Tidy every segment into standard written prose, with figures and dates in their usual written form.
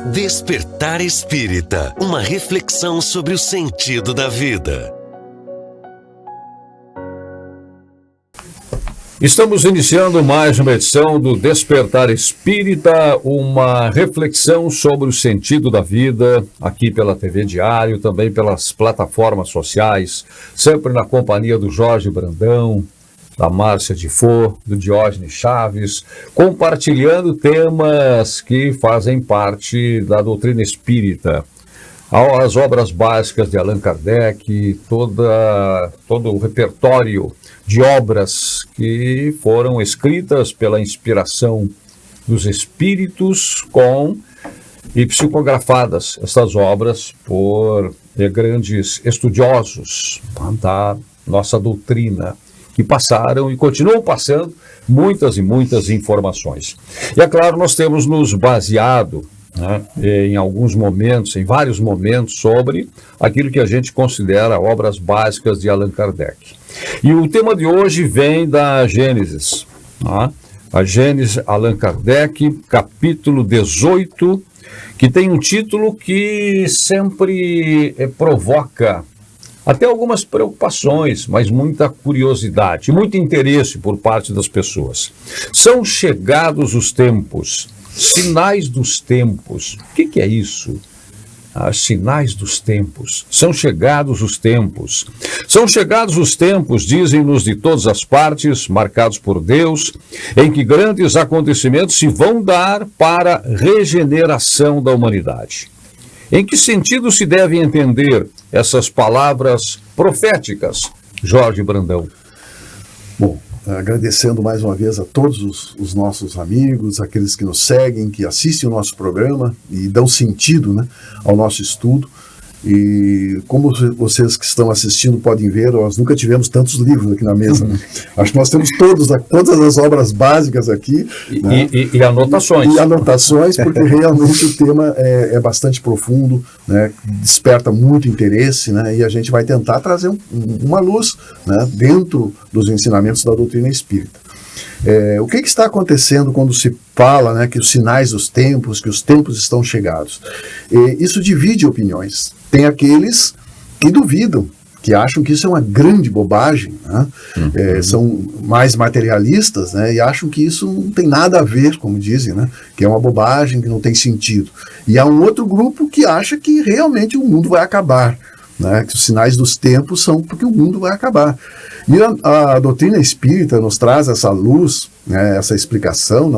Despertar Espírita, uma reflexão sobre o sentido da vida. Estamos iniciando mais uma edição do Despertar Espírita, uma reflexão sobre o sentido da vida, aqui pela TV Diário, também pelas plataformas sociais, sempre na companhia do Jorge Brandão, da Márcia Difo, do Diógenes Chaves, compartilhando temas que fazem parte da doutrina espírita. As obras básicas de Allan Kardec, todo o repertório de obras que foram escritas pela inspiração dos espíritos e psicografadas, essas obras por grandes estudiosos da nossa doutrina, que passaram e continuam passando muitas e muitas informações. E é claro, nós temos nos baseado, em alguns momentos, em vários momentos, sobre aquilo que a gente considera obras básicas de Allan Kardec. E o tema de hoje vem da Gênesis, a Gênesis, Allan Kardec, capítulo 18, que tem um título que sempre provoca até algumas preocupações, mas muita curiosidade, muito interesse por parte das pessoas. São chegados os tempos, sinais dos tempos. O que é isso? Sinais dos tempos. São chegados os tempos. São chegados os tempos, dizem-nos de todas as partes, marcados por Deus, em que grandes acontecimentos se vão dar para a regeneração da humanidade. Em que sentido se devem entender essas palavras proféticas, Jorge Brandão? Bom, agradecendo mais uma vez a todos os nossos amigos, aqueles que nos seguem, que assistem o nosso programa e dão sentido, ao nosso estudo. E como vocês que estão assistindo podem ver, nós nunca tivemos tantos livros aqui na mesa. Acho que nós temos todas as obras básicas aqui. E anotações. E anotações, porque realmente o tema é bastante profundo, desperta muito interesse, e a gente vai tentar trazer uma luz, dentro dos ensinamentos da doutrina espírita. O que está acontecendo quando se fala, que os sinais dos tempos, que os tempos estão chegados? Isso divide opiniões. Tem aqueles que duvidam, que acham que isso é uma grande bobagem, são mais materialistas, e acham que isso não tem nada a ver, como dizem, que é uma bobagem, que não tem sentido. E há um outro grupo que acha que realmente o mundo vai acabar, que os sinais dos tempos são porque o mundo vai acabar. E a doutrina espírita nos traz essa luz, essa explicação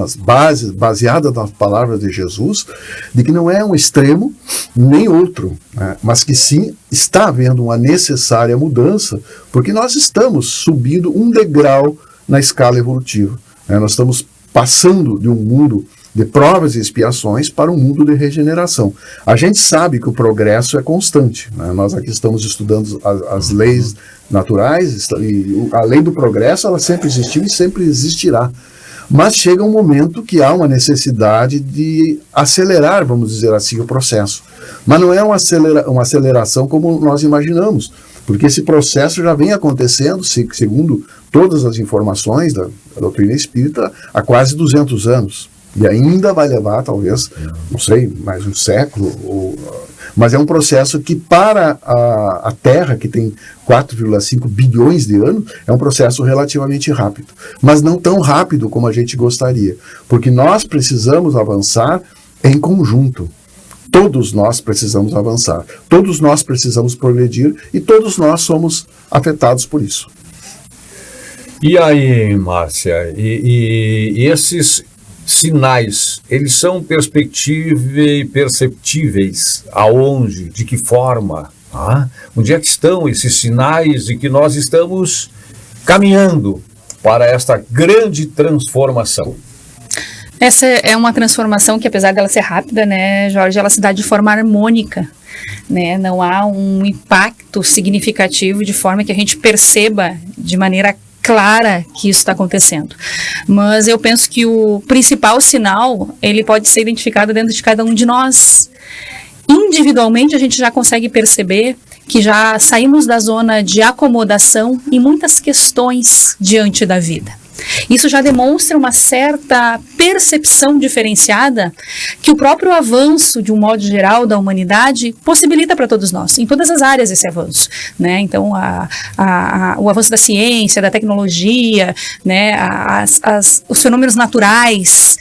baseada nas palavras de Jesus, de que não é um extremo nem outro, mas que sim está havendo uma necessária mudança, porque nós estamos subindo um degrau na escala evolutiva. Nós estamos passando de um mundo de provas e expiações para um mundo de regeneração. A gente sabe que o progresso é constante. Nós aqui estamos estudando as leis naturais, e a lei do progresso ela sempre existiu e sempre existirá. Mas chega um momento que há uma necessidade de acelerar, vamos dizer assim, o processo. Mas não é uma aceleração como nós imaginamos, porque esse processo já vem acontecendo, segundo todas as informações da doutrina espírita, há quase 200 anos. E ainda vai levar, talvez, não sei, mais um século. Mas é um processo que, para a Terra, que tem 4,5 bilhões de anos, é um processo relativamente rápido. Mas não tão rápido como a gente gostaria. Porque nós precisamos avançar em conjunto. Todos nós precisamos avançar. Todos nós precisamos progredir e todos nós somos afetados por isso. E aí, Márcia, e esses sinais, eles são perceptíveis aonde, de que forma? Onde é que estão esses sinais de que nós estamos caminhando para esta grande transformação? Essa é uma transformação que, apesar dela ser rápida, Jorge, ela se dá de forma harmônica, Não há um impacto significativo de forma que a gente perceba de maneira clara que isso está acontecendo. Mas eu penso que o principal sinal, ele pode ser identificado dentro de cada um de nós. Individualmente, a gente já consegue perceber que já saímos da zona de acomodação em muitas questões diante da vida. Isso já demonstra uma certa percepção diferenciada que o próprio avanço, de um modo geral, da humanidade possibilita para todos nós, em todas as áreas esse avanço, né? Então, o avanço da ciência, da tecnologia, né? Os fenômenos naturais,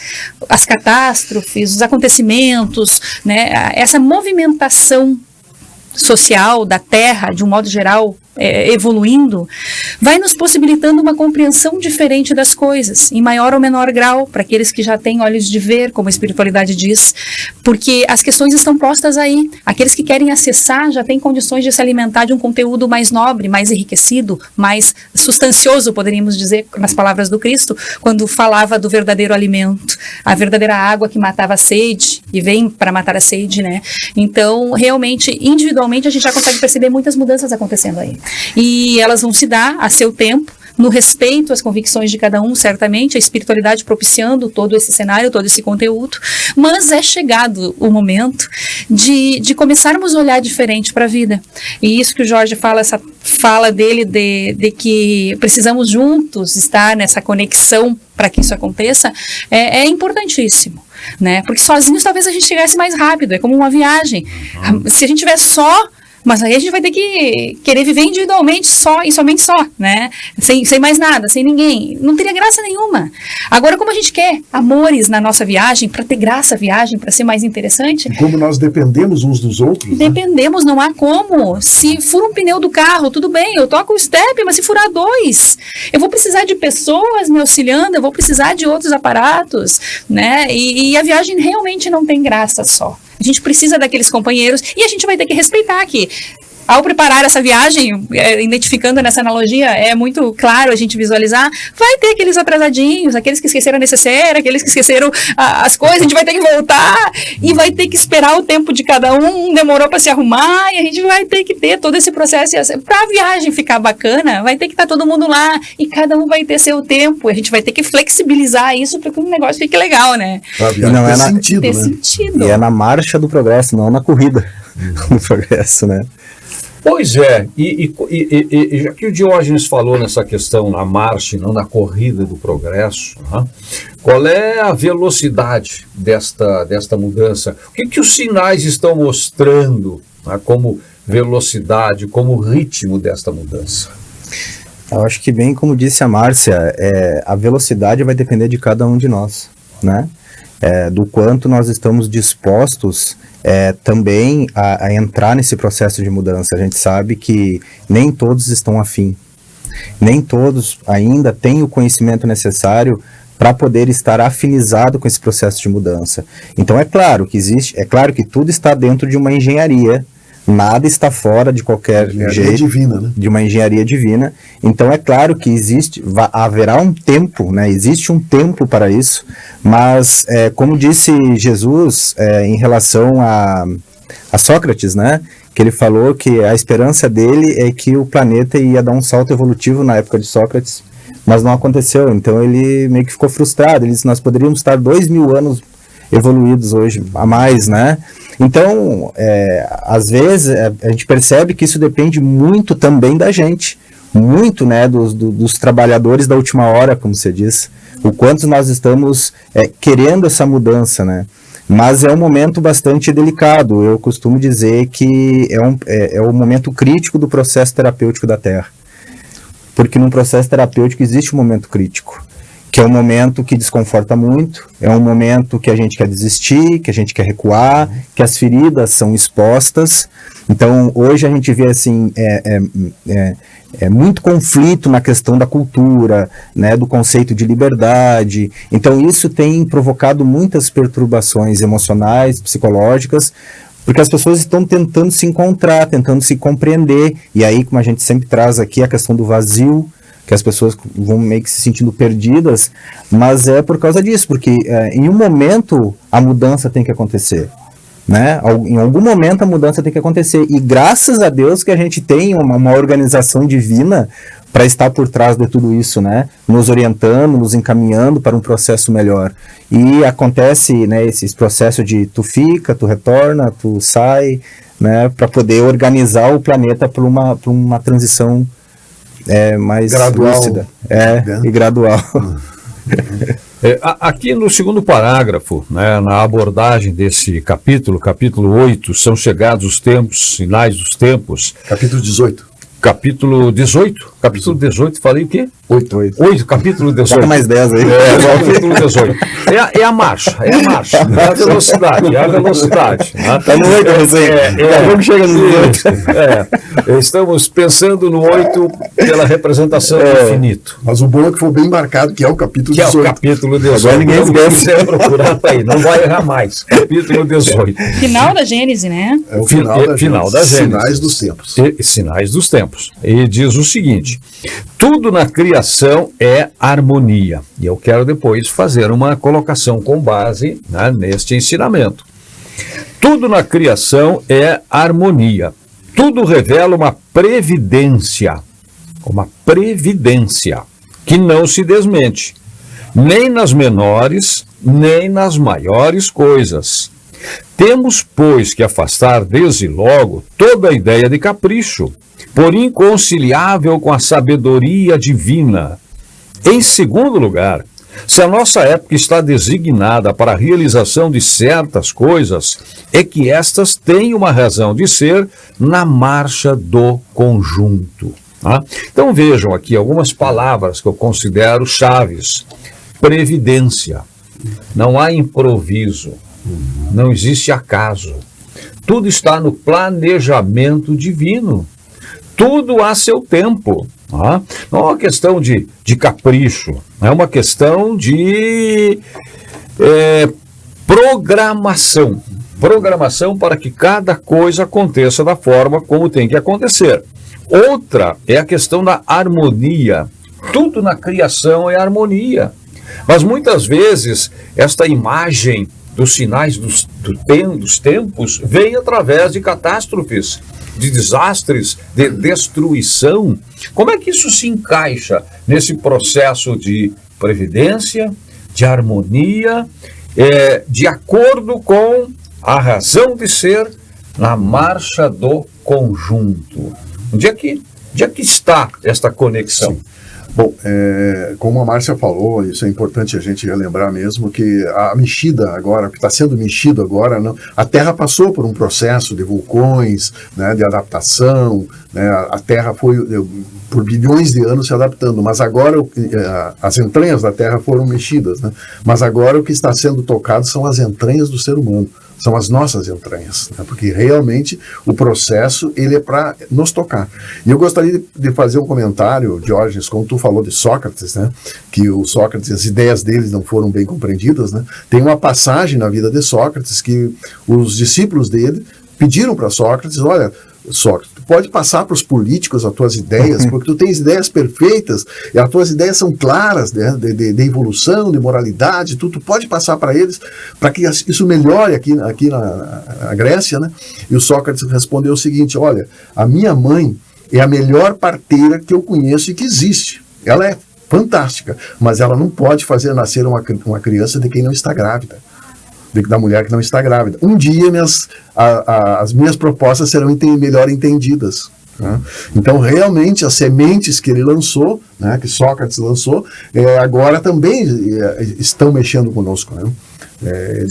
as catástrofes, os acontecimentos, né? Essa movimentação social da Terra, de um modo geral, evoluindo, vai nos possibilitando uma compreensão diferente das coisas, em maior ou menor grau, para aqueles que já têm olhos de ver, como a espiritualidade diz, porque as questões estão postas aí. Aqueles que querem acessar já têm condições de se alimentar de um conteúdo mais nobre, mais enriquecido, mais substancioso, poderíamos dizer, nas palavras do Cristo, quando falava do verdadeiro alimento, a verdadeira água que matava a sede, e vem para matar a sede, né? Então, realmente, individualmente, a gente já consegue perceber muitas mudanças acontecendo aí. E elas vão se dar a seu tempo, no respeito às convicções de cada um, certamente, a espiritualidade propiciando todo esse cenário, todo esse conteúdo, mas é chegado o momento de começarmos a olhar diferente para a vida. E isso que o Jorge fala, essa fala dele de que precisamos juntos estar nessa conexão para que isso aconteça, é importantíssimo, né? Porque sozinhos talvez a gente chegasse mais rápido, é como uma viagem. Se a gente tiver só, mas aí a gente vai ter que querer viver individualmente só e somente só, né? Sem mais nada, sem ninguém. Não teria graça nenhuma. Agora, como a gente quer amores na nossa viagem, para ter graça a viagem, para ser mais interessante... E como nós dependemos uns dos outros, dependemos, né? Não há como. Se fura um pneu do carro, tudo bem, eu toco o step, mas se furar 2, eu vou precisar de pessoas me auxiliando, eu vou precisar de outros aparatos, né? E a viagem realmente não tem graça só. A gente precisa daqueles companheiros e a gente vai ter que respeitar que, ao preparar essa viagem, identificando nessa analogia, é muito claro a gente visualizar, vai ter aqueles atrasadinhos, aqueles que esqueceram a necessaire, aqueles que esqueceram as coisas, a gente vai ter que voltar e vai ter que esperar o tempo de cada um demorou para se arrumar, e a gente vai ter que ter todo esse processo, para a viagem ficar bacana, vai ter que estar todo mundo lá, e cada um vai ter seu tempo, a gente vai ter que flexibilizar isso para que o negócio fique legal, né? E não é sentido, né? Sentido. E é na marcha do progresso, não na corrida do progresso, né? Pois é, e já que o Diógenes falou nessa questão na marcha e não na corrida do progresso, né? Qual é a velocidade desta mudança? O que os sinais estão mostrando, né, como velocidade, como ritmo desta mudança? Eu acho que, bem como disse a Márcia, a velocidade vai depender de cada um de nós, né? Do quanto nós estamos dispostos também a entrar nesse processo de mudança. A gente sabe que nem todos estão afim, nem todos ainda têm o conhecimento necessário para poder estar afinizado com esse processo de mudança. Então é claro que tudo está dentro de uma engenharia, nada está fora de qualquer jeito, divina, né? De uma engenharia divina. Então é claro que haverá um tempo, né? Existe um tempo para isso, mas como disse Jesus em relação a Sócrates, né? Que ele falou que a esperança dele é que o planeta ia dar um salto evolutivo na época de Sócrates, mas não aconteceu. Então ele meio que ficou frustrado. Ele disse, nós poderíamos estar 2000 anos evoluídos hoje a mais, né? Então, às vezes, a gente percebe que isso depende muito também da gente, muito, né, dos trabalhadores da última hora, como você diz, o quanto nós estamos querendo essa mudança, né? Mas é um momento bastante delicado. Eu costumo dizer que é um momento crítico do processo terapêutico da Terra, porque num processo terapêutico existe um momento crítico, que é um momento que desconforta muito, é um momento que a gente quer desistir, que a gente quer recuar, que as feridas são expostas. Então, hoje a gente vê assim, muito conflito na questão da cultura, né, do conceito de liberdade. Então, isso tem provocado muitas perturbações emocionais, psicológicas, porque as pessoas estão tentando se encontrar, tentando se compreender. E aí, como a gente sempre traz aqui, a questão do vazio, que as pessoas vão meio que se sentindo perdidas, mas é por causa disso, porque em um momento a mudança tem que acontecer, né? Em algum momento a mudança tem que acontecer, e graças a Deus que a gente tem uma organização divina para estar por trás de tudo isso, né? Nos orientando, nos encaminhando para um processo melhor. E acontece, né, esse processo de tu fica, tu retorna, tu sai, né, para poder organizar o planeta para uma transição mais Gradual. lúcida. E gradual. Aqui no segundo parágrafo, né, na abordagem desse capítulo 8, são chegados os tempos, sinais dos tempos. Capítulo 18. Capítulo 18? Capítulo 18, falei o quê? 8. Capítulo 18. Coloca mais 10 aí. Capítulo 18. É a marcha, é a velocidade, Né? Tá no 8, Como chega no 8? Estamos pensando no 8 pela representação do infinito. Mas o bom é que foi bem marcado, que é o capítulo 18. Que é o capítulo 18. Agora ninguém esquece. Se quiser procurar, tá aí, não vai errar mais. Capítulo 18. Final da Gênese, né? É o Final da Gênesis. Sinais dos tempos. Sinais dos tempos. E diz o seguinte: tudo na criação é harmonia. E eu quero depois fazer uma colocação com base, né, neste ensinamento. Tudo na criação é harmonia. Tudo revela uma previdência que não se desmente, nem nas menores, nem nas maiores coisas. Temos, pois, que afastar desde logo toda a ideia de capricho, por inconciliável com a sabedoria divina. Em segundo lugar, se a nossa época está designada para a realização de certas coisas, é que estas têm uma razão de ser na marcha do conjunto. Tá? Então vejam aqui algumas palavras que eu considero chaves. Previdência. Não há improviso. Não existe acaso. Tudo está no planejamento divino. Tudo a seu tempo. Tá? Não é uma questão de capricho. É uma questão de programação. Programação para que cada coisa aconteça da forma como tem que acontecer. Outra é a questão da harmonia. Tudo na criação é harmonia. Mas muitas vezes esta imagem dos sinais dos tempos vem através de catástrofes, de desastres, de destruição. Como é que isso se encaixa nesse processo de previdência, de harmonia, de acordo com a razão de ser na marcha do conjunto? Onde é que está esta conexão? Sim. Bom, como a Márcia falou, isso é importante a gente relembrar mesmo, que a mexida agora, o que está sendo mexido agora, a Terra passou por um processo de vulcões, né, de adaptação, né, a Terra foi por bilhões de anos se adaptando, mas agora as entranhas da Terra foram mexidas, né, mas agora o que está sendo tocado são as entranhas do ser humano. São as nossas entranhas, né? Porque realmente o processo ele é para nos tocar. E eu gostaria de fazer um comentário, Diógenes, como tu falou de Sócrates, né? Que o Sócrates, as ideias dele não foram bem compreendidas, né? Tem uma passagem na vida de Sócrates que os discípulos dele pediram para Sócrates: olha, Sócrates, tu pode passar para os políticos as tuas ideias, porque tu tens ideias perfeitas, e as tuas ideias são claras, né, de evolução, de moralidade, tu pode passar para eles, para que isso melhore aqui na Grécia, né? E o Sócrates respondeu o seguinte: olha, a minha mãe é a melhor parteira que eu conheço e que existe. Ela é fantástica, mas ela não pode fazer nascer uma criança de quem não está grávida. Da mulher que não está grávida. Um dia as minhas propostas serão melhor entendidas. Né? Então, realmente, as sementes que ele lançou, né, que Sócrates lançou, agora também estão mexendo conosco. Né?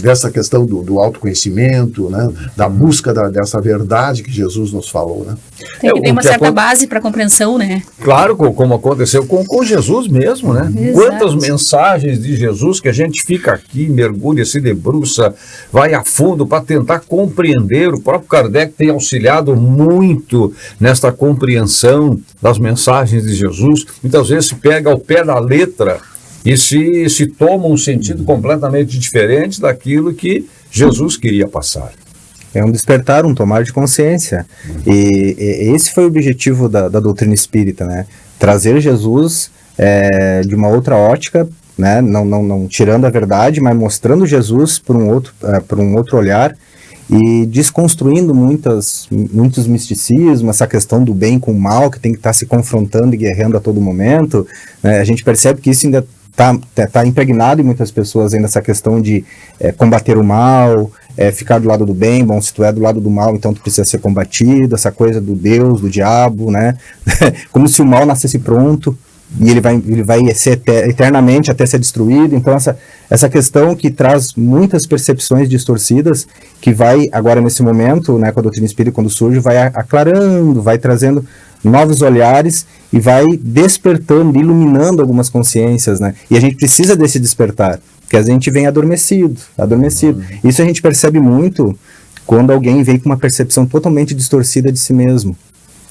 Dessa questão do autoconhecimento, né, da busca dessa verdade que Jesus nos falou. Né? Tem que ter uma certa base para compreensão, né? Claro, como aconteceu com Jesus mesmo, né? Exato. Quantas mensagens de Jesus que a gente fica aqui, mergulha, se debruça, vai a fundo para tentar compreender. O próprio Kardec tem auxiliado muito nesta compreensão das mensagens de Jesus. Muitas vezes se pega ao pé da letra e se toma um sentido completamente diferente daquilo que Jesus queria passar. É um despertar, um tomar de consciência. E esse foi o objetivo da doutrina espírita, né? Trazer Jesus de uma outra ótica, né? Não tirando a verdade, mas mostrando Jesus por um outro olhar e desconstruindo muitos misticismos, essa questão do bem com o mal, que tem que estar se confrontando e guerreando a todo momento. Né? A gente percebe que isso ainda está impregnado em muitas pessoas, ainda essa questão de combater o mal, ficar do lado do bem, bom, se tu é do lado do mal, então tu precisa ser combatido, essa coisa do Deus, do diabo, né? Como se o mal nascesse pronto e ele vai ser eternamente até ser destruído. Então essa questão que traz muitas percepções distorcidas, que vai agora nesse momento, né, com a doutrina espírita, quando surge, vai aclarando, vai trazendo novos olhares e vai despertando, iluminando algumas consciências, né? E a gente precisa desse despertar, porque a gente vem adormecido. Isso a gente percebe muito quando alguém vem com uma percepção totalmente distorcida de si mesmo,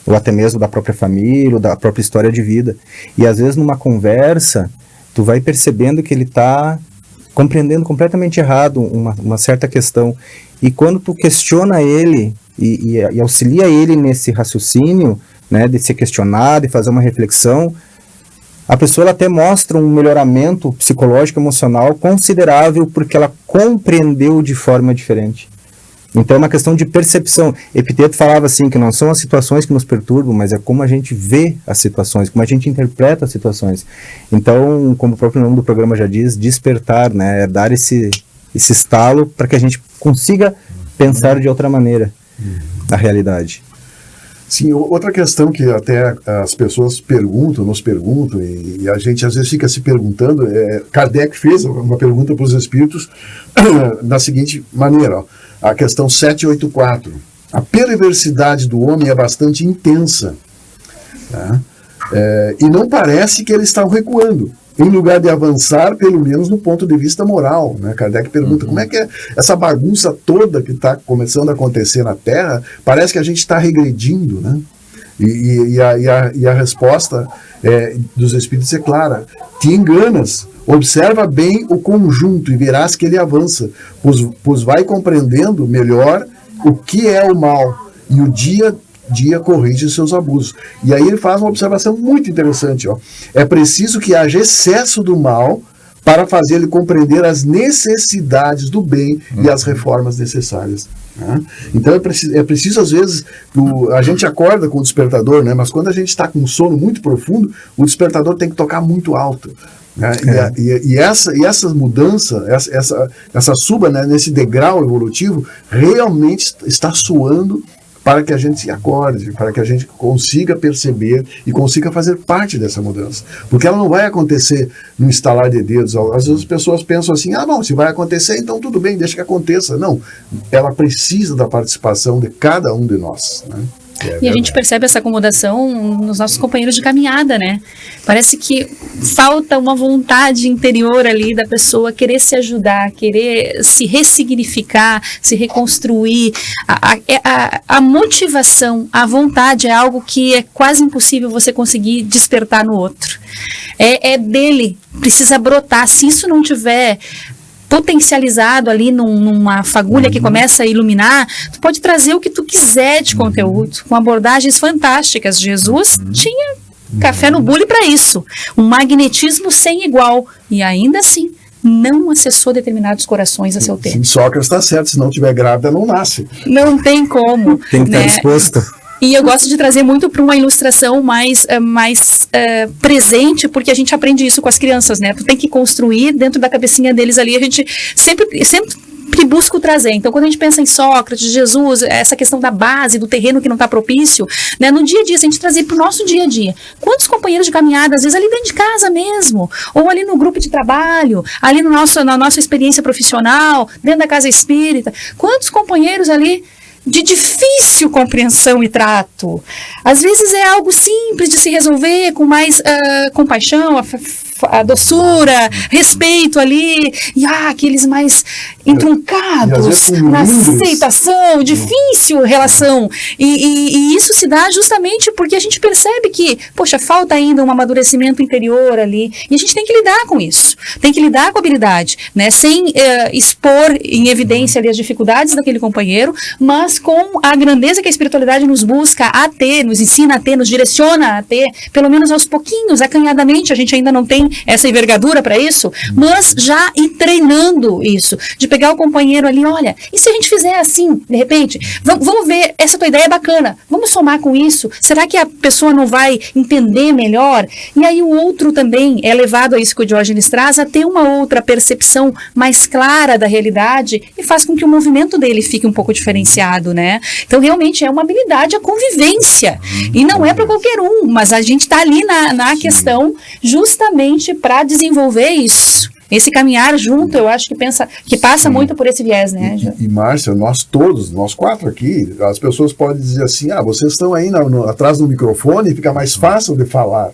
ou até mesmo da própria família, ou da própria história de vida. E às vezes numa conversa, tu vai percebendo que ele está compreendendo completamente errado uma certa questão. E quando tu questiona ele e auxilia ele nesse raciocínio, né, de se questionar, de fazer uma reflexão, a pessoa ela até mostra um melhoramento psicológico, emocional considerável, porque ela compreendeu de forma diferente. Então é uma questão de percepção. Epiteto falava assim, que não são as situações que nos perturbam, mas é como a gente vê as situações, como a gente interpreta as situações. Então, como o próprio nome do programa já diz, despertar, né, é dar esse estalo para que a gente consiga pensar de outra maneira a realidade. Sim, outra questão que até as pessoas nos perguntam, e a gente às vezes fica se perguntando, Kardec fez uma pergunta para os espíritos da seguinte maneira, ó, a questão 784. A perversidade do homem é bastante intensa, tá? E não parece que eles estão recuando, em lugar de avançar, pelo menos no ponto de vista moral, né? Kardec pergunta, como é que é essa bagunça toda que está começando a acontecer na Terra, parece que a gente está regredindo, né? E a resposta dos espíritos é clara: te enganas, observa bem o conjunto e verás que ele avança, pois vai compreendendo melhor o que é o mal, e o dia corrige seus abusos. E aí ele faz uma observação muito interessante, ó. É preciso que haja excesso do mal para fazer ele compreender as necessidades do bem e as reformas necessárias, né? Então é preciso às vezes, a gente acorda com o despertador, né? Mas quando a gente está com um sono muito profundo, o despertador tem que tocar muito alto, né? E essa mudança, essa suba, né, nesse degrau evolutivo, realmente está soando para que a gente se acorde, para que a gente consiga perceber e consiga fazer parte dessa mudança. Porque ela não vai acontecer no estalar de dedos. Às vezes as pessoas pensam assim, bom, se vai acontecer, então tudo bem, deixa que aconteça. Não, ela precisa da participação de cada um de nós, né? E a gente percebe essa acomodação nos nossos companheiros de caminhada, né? Parece que falta uma vontade interior ali da pessoa querer se ajudar, querer se ressignificar, se reconstruir. A motivação, a vontade é algo que é quase impossível você conseguir despertar no outro. É dele, precisa brotar. Se isso não tiver potencializado ali numa fagulha que começa a iluminar, tu pode trazer o que tu quiser de conteúdo, com abordagens fantásticas. Jesus tinha café no bule para isso, um magnetismo sem igual, e ainda assim não acessou determinados corações a seu tempo. Sócrates está certo, se não tiver grávida não nasce. Não tem como. Tem que estar disposto. E eu gosto de trazer muito para uma ilustração mais presente, porque a gente aprende isso com as crianças, né? Tu tem que construir dentro da cabecinha deles ali, a gente sempre busca o trazer. Então, quando a gente pensa em Sócrates, Jesus, essa questão da base, do terreno que não está propício, né? No dia a dia, se a gente trazer para o nosso dia a dia, quantos companheiros de caminhada, às vezes ali dentro de casa mesmo, ou ali no grupo de trabalho, ali na nossa experiência profissional, dentro da casa espírita, quantos companheiros ali de difícil compreensão e trato. Às vezes é algo simples de se resolver com mais compaixão, a doçura, respeito ali, e aqueles mais entruncados na aceitação, difícil relação. E isso se dá justamente porque a gente percebe que, poxa, falta ainda um amadurecimento interior ali, e a gente tem que lidar com isso, tem que lidar com a habilidade, né, sem expor em evidência ali as dificuldades daquele companheiro, mas com a grandeza que a espiritualidade nos busca a ter, nos ensina a ter, nos direciona a ter, pelo menos aos pouquinhos, acanhadamente. A gente ainda não tem tem essa envergadura para isso, mas já ir treinando isso, de pegar o companheiro ali, olha, e se a gente fizer assim, de repente, vamos ver, essa tua ideia é bacana, vamos somar com isso, será que a pessoa não vai entender melhor? E aí o outro também é levado a isso que o Diógenes traz, a ter uma outra percepção mais clara da realidade e faz com que o movimento dele fique um pouco diferenciado, né? Então realmente é uma habilidade a convivência, e não é para qualquer um, mas a gente está ali na questão justamente para desenvolver isso. Esse caminhar junto, eu acho que passa muito por esse viés, né? E Márcia, nós 4 aqui, as pessoas podem dizer assim, vocês estão aí atrás do microfone, fica mais fácil de falar,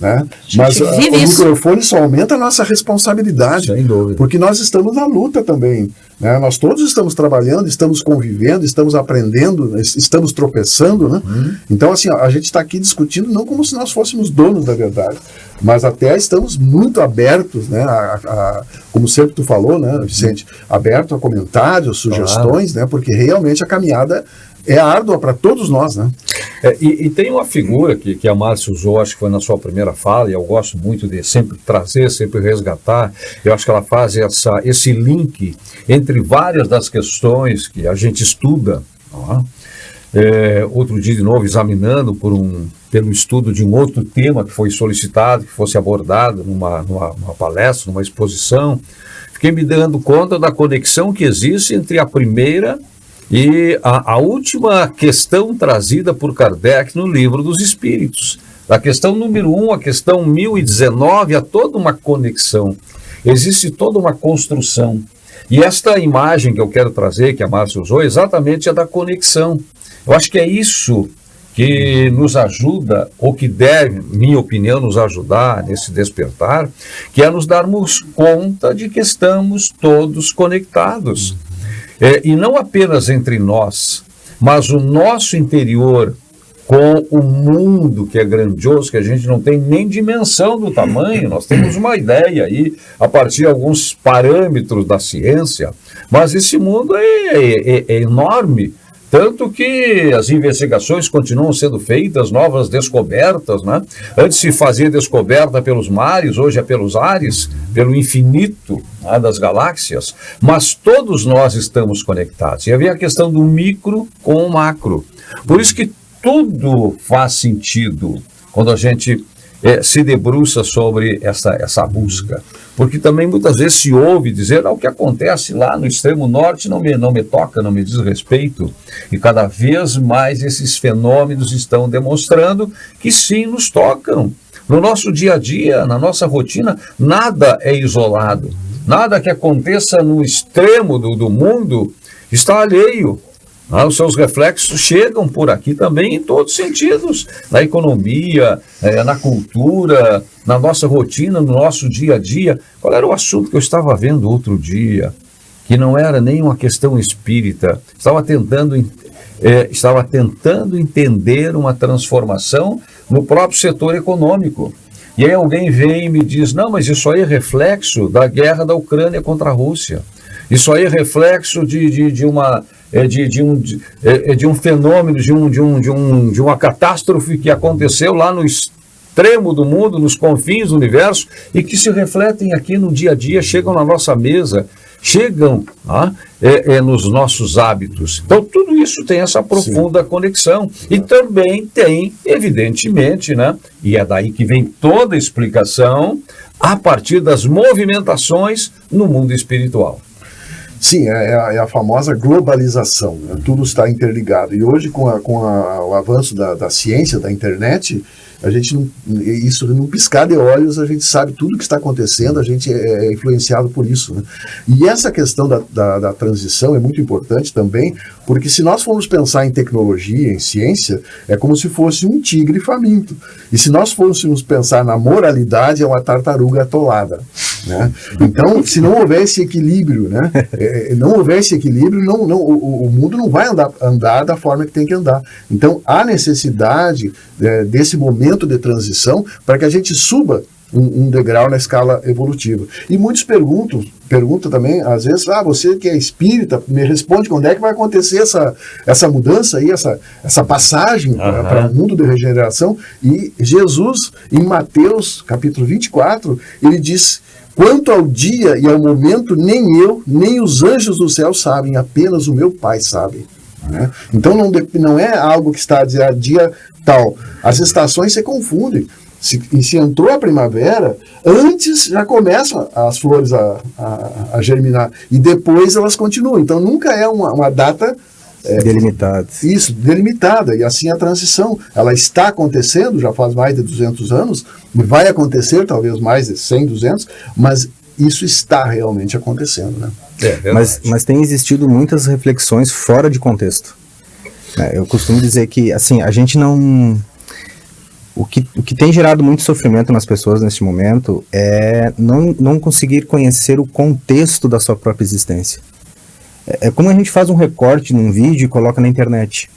né? Mas o microfone só aumenta a nossa responsabilidade, sem dúvida, porque nós estamos na luta também, né? Nós todos estamos trabalhando, estamos convivendo, estamos aprendendo, estamos tropeçando, né? Então, assim, a gente está aqui discutindo não como se nós fôssemos donos da verdade, mas até estamos muito abertos, né? Como sempre tu falou, né, Vicente, aberto a comentários, sugestões, né? Porque realmente a caminhada é árdua para todos nós, né? E tem uma figura que a Márcia usou, acho que foi na sua primeira fala, e eu gosto muito de sempre trazer, sempre resgatar. Eu acho que ela faz esse link entre várias das questões que a gente estuda. Outro dia, de novo, examinando pelo estudo de um outro tema que foi solicitado, que fosse abordado numa palestra, numa exposição, fiquei me dando conta da conexão que existe entre a primeira e a última questão trazida por Kardec no Livro dos Espíritos. Da questão número 1 à questão 1019, há toda uma conexão, existe toda uma construção. E esta imagem que eu quero trazer, que a Márcia usou, exatamente é da conexão. Eu acho que é isso que nos ajuda, ou que deve, minha opinião, nos ajudar nesse despertar, que é nos darmos conta de que estamos todos conectados. E não apenas entre nós, mas o nosso interior com o mundo, que é grandioso, que a gente não tem nem dimensão do tamanho. Nós temos uma ideia aí, a partir de alguns parâmetros da ciência, mas esse mundo é enorme, tanto que as investigações continuam sendo feitas, novas descobertas, né? Antes se fazia descoberta pelos mares, hoje é pelos ares, pelo infinito, né, das galáxias, mas todos nós estamos conectados. E havia a questão do micro com o macro. Por isso que tudo faz sentido quando a gente se debruça sobre essa busca. Porque também muitas vezes se ouve dizer, o que acontece lá no extremo norte não me toca, não me diz respeito. E cada vez mais esses fenômenos estão demonstrando que sim, nos tocam. No nosso dia a dia, na nossa rotina, nada é isolado. Nada que aconteça no extremo do mundo está alheio. Os seus reflexos chegam por aqui também em todos os sentidos, na economia, na cultura, na nossa rotina, no nosso dia a dia. Qual era o assunto que eu estava vendo outro dia? Que não era nem uma questão espírita, estava tentando entender uma transformação no próprio setor econômico. E aí alguém vem e me diz, não, mas isso aí é reflexo da guerra da Ucrânia contra a Rússia. Isso aí é reflexo de um fenômeno, de uma catástrofe que aconteceu lá no extremo do mundo, nos confins do universo, e que se refletem aqui no dia a dia, chegam na nossa mesa, chegam nos nossos hábitos. Então tudo isso tem essa profunda conexão. E também tem, evidentemente, né, e é daí que vem toda a explicação, a partir das movimentações no mundo espiritual. Sim, é a famosa globalização, né? Tudo está interligado. E hoje, com o avanço da ciência, da internet, a gente isso num piscar de olhos, a gente sabe tudo o que está acontecendo, a gente é influenciado por isso, né? E essa questão da transição é muito importante também, porque se nós formos pensar em tecnologia, em ciência, é como se fosse um tigre faminto. E se nós fôssemos pensar na moralidade, é uma tartaruga atolada, né? Então, se não houver esse equilíbrio, né? Não houver esse equilíbrio, o mundo não vai andar da forma que tem que andar. Então, há necessidade desse momento de transição para que a gente suba um degrau na escala evolutiva. E muitos perguntam, pergunta também, às vezes, você que é espírita, me responde quando é que vai acontecer essa mudança aí, essa passagem para o mundo de regeneração. E Jesus, em Mateus, capítulo 24, ele diz: quanto ao dia e ao momento, nem eu, nem os anjos do céu sabem, apenas o meu Pai sabe. Né? Então não é algo que está a dizer dia tal. As estações se confundem. Se entrou a primavera, antes já começam as flores a germinar, e depois elas continuam. Então nunca é uma data delimitada. Isso, delimitada. E assim a transição, ela está acontecendo, já faz mais de 200 anos, e vai acontecer talvez mais de 100, 200, mas isso está realmente acontecendo, né? Mas tem existido muitas reflexões fora de contexto. Eu costumo dizer que, assim, a gente não... O que tem gerado muito sofrimento nas pessoas neste momento é não conseguir conhecer o contexto da sua própria existência. É como a gente faz um recorte num vídeo e coloca na internet.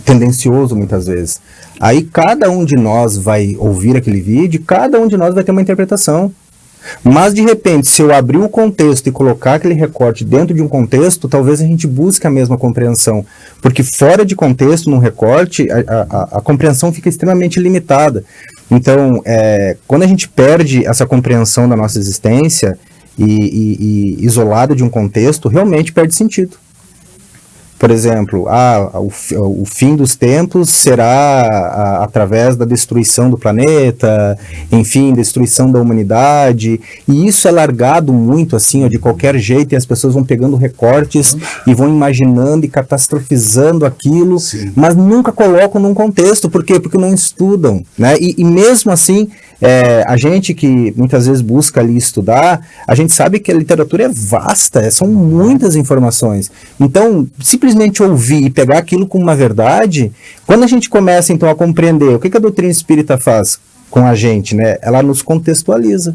Tendencioso, muitas vezes. Aí cada um de nós vai ouvir aquele vídeo, cada um de nós vai ter uma interpretação. Mas, de repente, se eu abrir o contexto e colocar aquele recorte dentro de um contexto, talvez a gente busque a mesma compreensão. Porque fora de contexto, num recorte, a compreensão fica extremamente limitada. Então, quando a gente perde essa compreensão da nossa existência e isolado de um contexto, realmente perde sentido. Por exemplo, o fim dos tempos será através da destruição do planeta, enfim, destruição da humanidade, e isso é largado muito assim, de qualquer jeito, e as pessoas vão pegando recortes e vão imaginando e catastrofizando aquilo, mas nunca colocam num contexto. Por quê? Porque não estudam, né? E mesmo assim, a gente que muitas vezes busca ali estudar, a gente sabe que a literatura é vasta, são muitas informações. Então, simplesmente ouvir e pegar aquilo como uma verdade, quando a gente começa então a compreender o que a doutrina espírita faz com a gente, né? Ela nos contextualiza.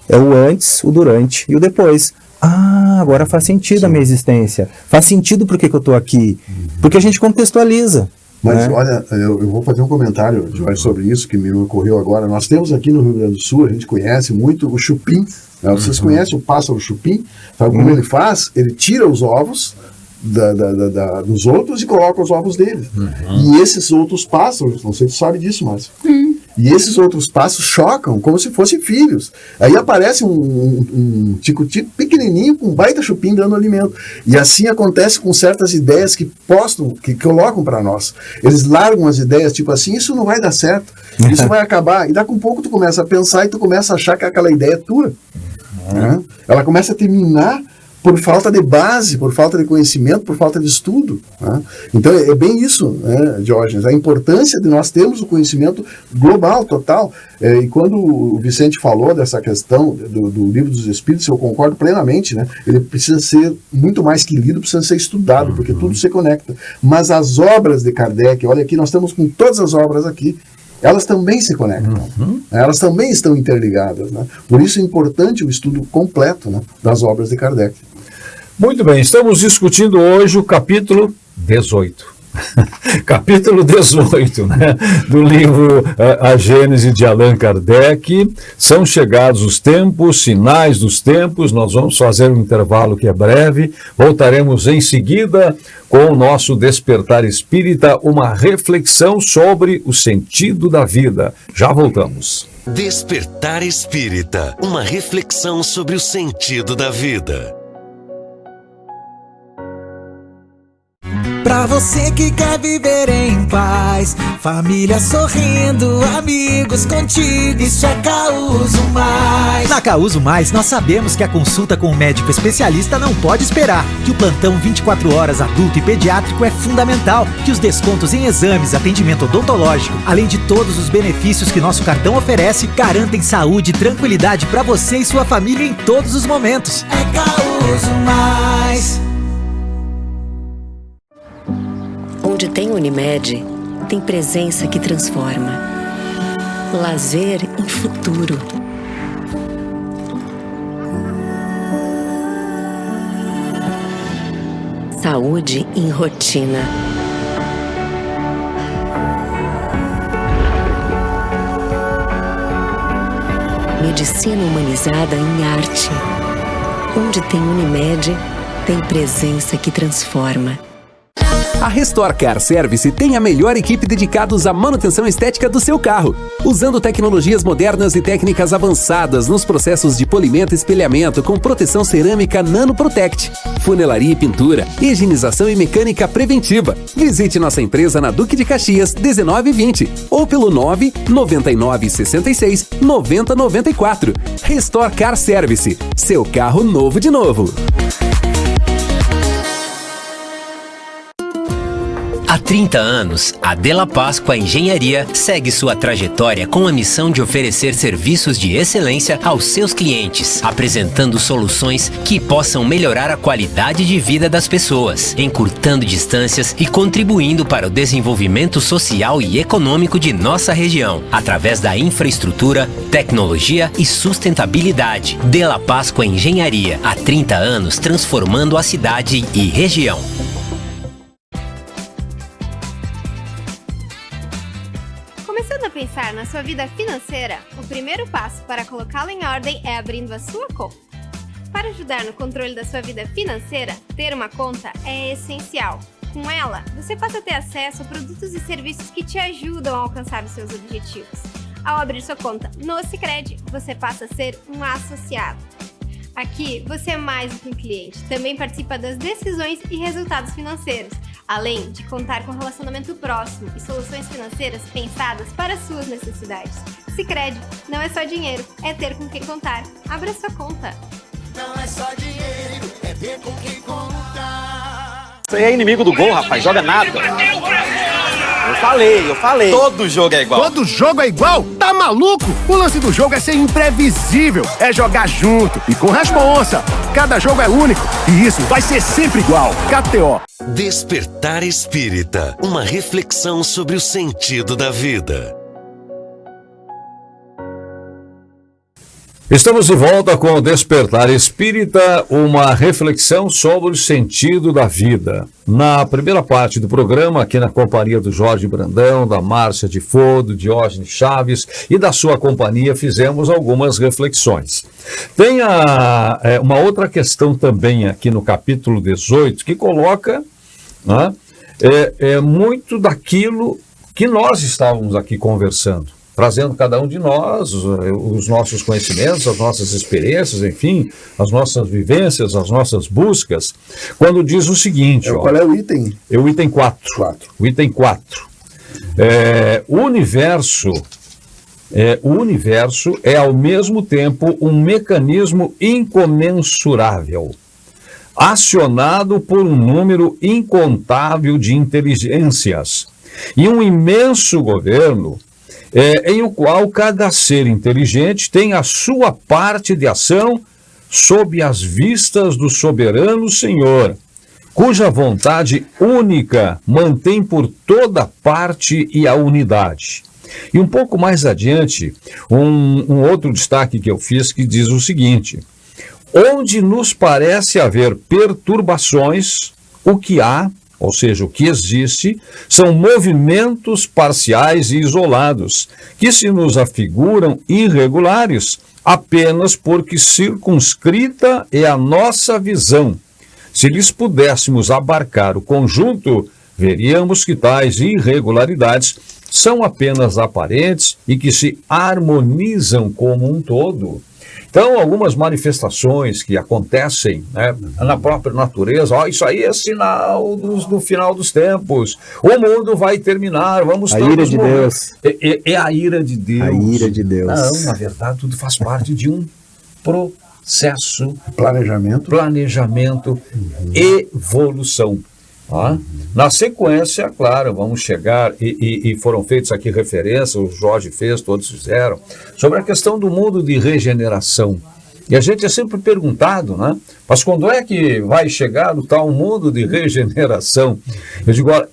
É o antes, o durante e o depois. Agora faz sentido a minha existência. Faz sentido por que eu estou aqui. Porque a gente contextualiza. Mas olha, eu vou fazer um comentário, Jorge, sobre isso que me ocorreu agora. Nós temos aqui no Rio Grande do Sul, a gente conhece muito o chupim. Né? Vocês conhecem o pássaro chupim? Sabe como ele faz? Ele tira os ovos dos outros e coloca os ovos dele. E esses outros pássaros, não sei se tu sabe disso, Márcio. E esses outros pássaros chocam como se fossem filhos. Aí aparece um tico-tico pequenininho com um baita chupim dando alimento. E assim acontece com certas ideias que colocam para nós. Eles largam as ideias, tipo assim, isso não vai dar certo, isso vai acabar. E daqui a pouco tu começa a pensar e tu começa a achar que aquela ideia é tua. Né? Ela começa a terminar por falta de base, por falta de conhecimento, por falta de estudo. Né? Então é bem isso, né, Diógenes, a importância de nós termos o conhecimento global, total. E quando o Vicente falou dessa questão do Livro dos Espíritos, eu concordo plenamente, né? Ele precisa ser muito mais que lido, precisa ser estudado, porque tudo se conecta. Mas as obras de Kardec, olha aqui, nós estamos com todas as obras aqui, elas também se conectam, elas também estão interligadas, né? Por isso é importante o estudo completo, né, das obras de Kardec. Muito bem, estamos discutindo hoje o capítulo 18. Capítulo 18, né, do livro A Gênese de Allan Kardec. São chegados os tempos, sinais dos tempos. Nós vamos fazer um intervalo que é breve. Voltaremos em seguida com o nosso Despertar Espírita, uma reflexão sobre o sentido da vida. Já voltamos. Despertar Espírita, uma reflexão sobre o sentido da vida. Pra você que quer viver em paz, família sorrindo, amigos contigo, isso é Causo Mais. Na Causo Mais, nós sabemos que a consulta com um médico especialista não pode esperar, que o plantão 24 horas adulto e pediátrico é fundamental, que os descontos em exames, atendimento odontológico, além de todos os benefícios que nosso cartão oferece, garantem saúde e tranquilidade pra você e sua família em todos os momentos. É Causo Mais. Onde tem Unimed, tem presença que transforma. Lazer em futuro. Saúde em rotina. Medicina humanizada em arte. Onde tem Unimed, tem presença que transforma. A Restore Car Service tem a melhor equipe dedicados à manutenção estética do seu carro, usando tecnologias modernas e técnicas avançadas nos processos de polimento e espelhamento com proteção cerâmica Nano Protect, funelaria e pintura, higienização e mecânica preventiva. Visite nossa empresa na Duque de Caxias 1920 ou pelo 99966 9094. Restore Car Service, seu carro novo de novo. Há 30 anos, a Della Páscoa Engenharia segue sua trajetória com a missão de oferecer serviços de excelência aos seus clientes, apresentando soluções que possam melhorar a qualidade de vida das pessoas, encurtando distâncias e contribuindo para o desenvolvimento social e econômico de nossa região, através da infraestrutura, tecnologia e sustentabilidade. Della Páscoa Engenharia, há 30 anos transformando a cidade e região. Começando a pensar na sua vida financeira, o primeiro passo para colocá-la em ordem é abrindo a sua conta. Para ajudar no controle da sua vida financeira, ter uma conta é essencial. Com ela, você passa a ter acesso a produtos e serviços que te ajudam a alcançar os seus objetivos. Ao abrir sua conta no Sicredi, você passa a ser um associado. Aqui, você é mais do que um cliente, também participa das decisões e resultados financeiros, além de contar com relacionamento próximo e soluções financeiras pensadas para as suas necessidades. Sicredi não é só dinheiro, é ter com quem contar. Abra sua conta. Não é só dinheiro, é ter com quem contar. Você é inimigo do gol, rapaz, joga nada. Eu falei. Todo jogo é igual. Todo jogo é igual? Tá maluco? O lance do jogo é ser imprevisível, é jogar junto e com responsa. Cada jogo é único e isso vai ser sempre igual. KTO. Despertar Espírita, uma reflexão sobre o sentido da vida. Estamos de volta com o Despertar Espírita, uma reflexão sobre o sentido da vida. Na primeira parte do programa, aqui na companhia do Jorge Brandão, da Márcia de Fodo, Diógenes Chaves e da sua companhia, fizemos algumas reflexões. Tem uma outra questão também aqui no capítulo 18, que coloca muito daquilo que nós estávamos aqui conversando, trazendo cada um de nós os nossos conhecimentos, as nossas experiências, enfim, as nossas vivências, as nossas buscas, quando diz o seguinte... Qual é o item? É o item 4. O item 4. O universo é, ao mesmo tempo, um mecanismo incomensurável, acionado por um número incontável de inteligências e um imenso governo em o qual cada ser inteligente tem a sua parte de ação sob as vistas do soberano Senhor, cuja vontade única mantém por toda parte e a unidade. E um pouco mais adiante, um outro destaque que eu fiz que diz o seguinte: onde nos parece haver perturbações, o que há, ou seja, o que existe, são movimentos parciais e isolados, que se nos afiguram irregulares, apenas porque circunscrita é a nossa visão. Se lhes pudéssemos abarcar o conjunto, veríamos que tais irregularidades são apenas aparentes e que se harmonizam como um todo. Então, algumas manifestações que acontecem, né, na própria natureza, isso aí é sinal do final dos tempos. O mundo vai terminar, vamos todos morrer. A ira de Deus. É a ira de Deus. A ira de Deus. Não, na verdade, tudo faz parte de um processo. Planejamento, evolução. Na sequência, claro, vamos chegar, e foram feitas aqui referências, o Jorge fez, todos fizeram, sobre a questão do mundo de regeneração. E a gente é sempre perguntado, né? Mas quando é que vai chegar o tal mundo de regeneração? Eu digo, olha,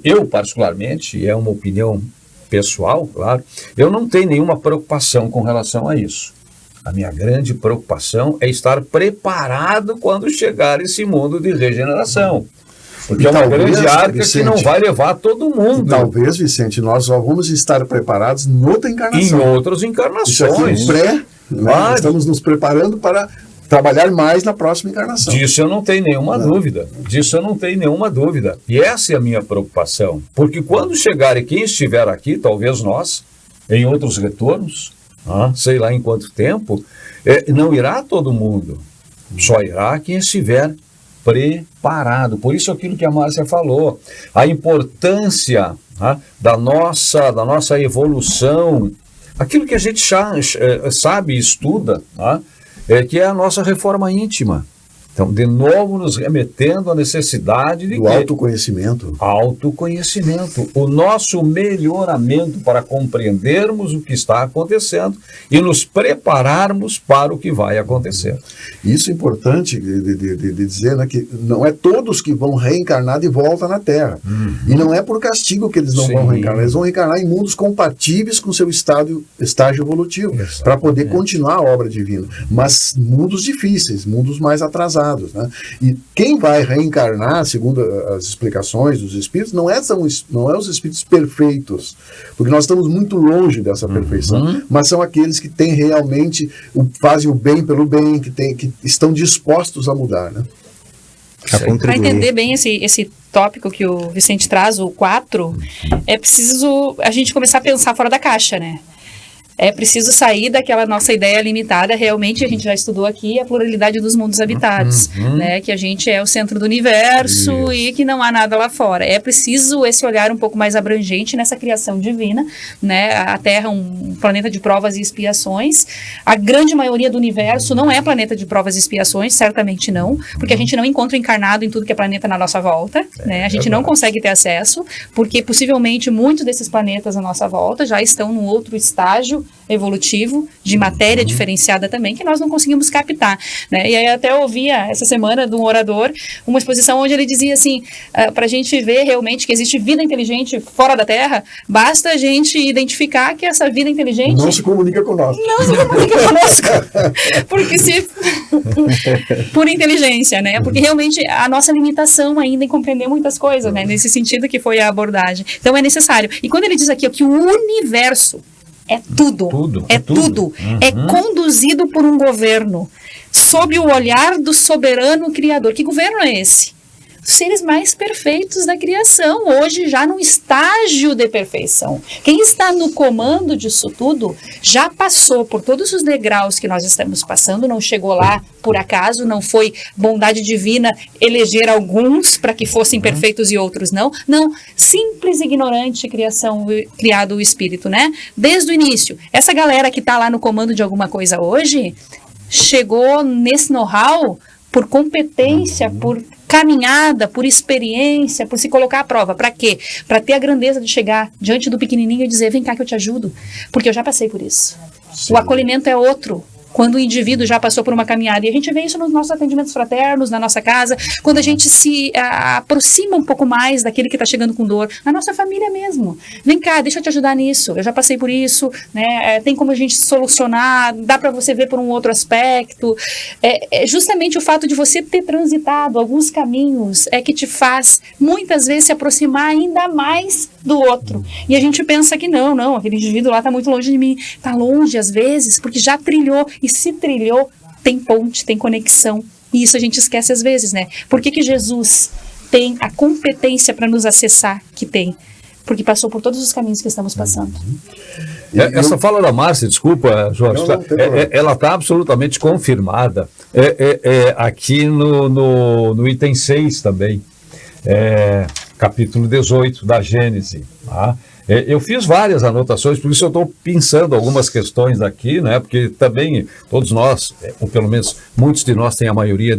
eu particularmente, e é uma opinião pessoal, claro, eu não tenho nenhuma preocupação com relação a isso. A minha grande preocupação é estar preparado quando chegar esse mundo de regeneração. Porque é uma grande arca, Vicente, que não vai levar todo mundo. Talvez, Vicente, nós só vamos estar preparados em outra encarnação. Em outras encarnações. Isso aqui é estamos nos preparando para trabalhar mais na próxima encarnação. Disso eu não tenho nenhuma dúvida. E essa é a minha preocupação. Porque quando chegar, e quem estiver aqui, talvez nós, em outros retornos, sei lá em quanto tempo, não irá todo mundo. Só irá quem estiver preparado. Por isso aquilo que a Márcia falou, a importância da nossa evolução, aquilo que a gente sabe e estuda, que é a nossa reforma íntima. Então, de novo, nos remetendo à necessidade de autoconhecimento. Autoconhecimento. O nosso melhoramento para compreendermos o que está acontecendo e nos prepararmos para o que vai acontecer. Isso é importante de dizer, né, que não é todos que vão reencarnar de volta na Terra. E não é por castigo que eles não vão reencarnar. Eles vão reencarnar em mundos compatíveis com o seu estágio evolutivo, para poder continuar a obra divina. Mas mundos difíceis, mundos mais atrasados. Né? E quem vai reencarnar, segundo as explicações dos espíritos, não é os espíritos perfeitos, porque nós estamos muito longe dessa perfeição, mas são aqueles que têm realmente, fazem o bem pelo bem, que estão dispostos a mudar. Né? Para entender bem esse tópico que o Vicente traz, o 4, é preciso a gente começar a pensar fora da caixa, né? É preciso sair daquela nossa ideia limitada. Realmente, a gente já estudou aqui a pluralidade dos mundos habitados, né? Que a gente é o centro do universo e que não há nada lá fora. É preciso esse olhar um pouco mais abrangente nessa criação divina, né? A Terra é um planeta de provas e expiações. A grande maioria do universo não é planeta de provas e expiações, certamente não, porque a gente não encontra encarnado em tudo que é planeta na nossa volta, né? A gente não consegue ter acesso, porque possivelmente muitos desses planetas à nossa volta já estão num outro estágio evolutivo, de matéria diferenciada também, que nós não conseguimos captar, né? E aí até eu ouvia essa semana de um orador uma exposição onde ele dizia assim, para a gente ver realmente que existe vida inteligente fora da Terra, basta a gente identificar que essa vida inteligente não se comunica conosco. Não se comunica conosco. Porque se... por inteligência, né? Porque realmente a nossa limitação ainda em compreender muitas coisas, né? Nesse sentido que foi a abordagem. Então é necessário. E quando ele diz aqui que o universo é tudo. É conduzido por um governo, sob o olhar do soberano criador. Que governo é esse? Os seres mais perfeitos da criação, hoje já num estágio de perfeição. Quem está no comando disso tudo já passou por todos os degraus que nós estamos passando, não chegou lá por acaso, não foi bondade divina eleger alguns para que fossem perfeitos e outros não. Não, simples ignorante criado o espírito, né? Desde o início. Essa galera que está lá no comando de alguma coisa hoje, chegou nesse know-how por competência, por caminhada, por experiência, por se colocar à prova. Para quê? Para ter a grandeza de chegar diante do pequenininho e dizer, vem cá que eu te ajudo, porque eu já passei por isso. Sim. O acolhimento é outro. Quando o indivíduo já passou por uma caminhada, e a gente vê isso nos nossos atendimentos fraternos, na nossa casa, quando a gente se aproxima um pouco mais daquele que está chegando com dor, na nossa família mesmo. Vem cá, deixa eu te ajudar nisso, eu já passei por isso, né? Tem como a gente solucionar, dá para você ver por um outro aspecto. É justamente o fato de você ter transitado alguns caminhos é que te faz, muitas vezes, se aproximar ainda mais do outro. E a gente pensa que não, aquele indivíduo lá está muito longe de mim. Está longe, às vezes, porque já trilhou. E se trilhou, tem ponte, tem conexão. E isso a gente esquece às vezes, né? Por que Jesus tem a competência para nos acessar que tem? Porque passou por todos os caminhos que estamos passando. Essa fala da Márcia, desculpa, Jorge, ela está absolutamente confirmada. Aqui no item 6 também, capítulo 18 da Gênese, tá? Eu fiz várias anotações, por isso eu estou pensando algumas questões aqui, né? Porque também todos nós, ou pelo menos muitos de nós, têm a maioria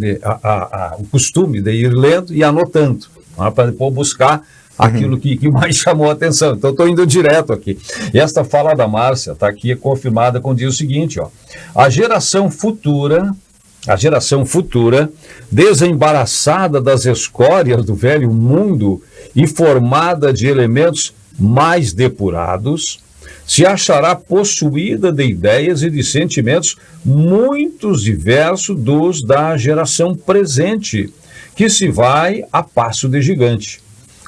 o costume de ir lendo e anotando, tá? Para depois buscar aquilo que mais chamou a atenção. Então estou indo direto aqui. E esta fala da Márcia está aqui confirmada quando diz o seguinte, ó: a geração futura, desembaraçada das escórias do velho mundo e formada de elementos mais depurados, se achará possuída de ideias e de sentimentos muito diversos dos da geração presente, que se vai a passo de gigante.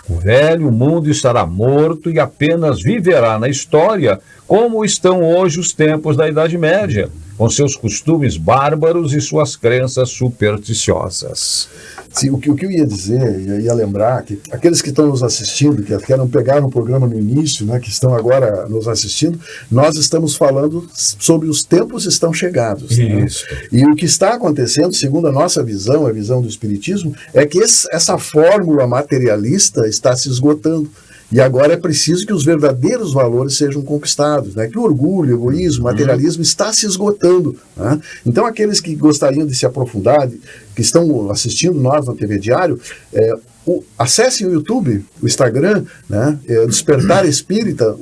O velho mundo estará morto e apenas viverá na história como estão hoje os tempos da Idade Média, com seus costumes bárbaros e suas crenças supersticiosas. Sim, o que eu ia dizer, ia lembrar, que aqueles que estão nos assistindo, que não pegaram o programa no início, né, que estão agora nos assistindo, nós estamos falando sobre os tempos estão chegados. Isso. Né? E o que está acontecendo, segundo a nossa visão, a visão do Espiritismo, é que essa fórmula materialista está se esgotando. E agora é preciso que os verdadeiros valores sejam conquistados, né? Que o orgulho, o egoísmo, o materialismo está se esgotando. Né? Então, aqueles que gostariam de se aprofundar, que estão assistindo nós na TV Diário, acessem o YouTube, o Instagram, né? Despertar Espírita,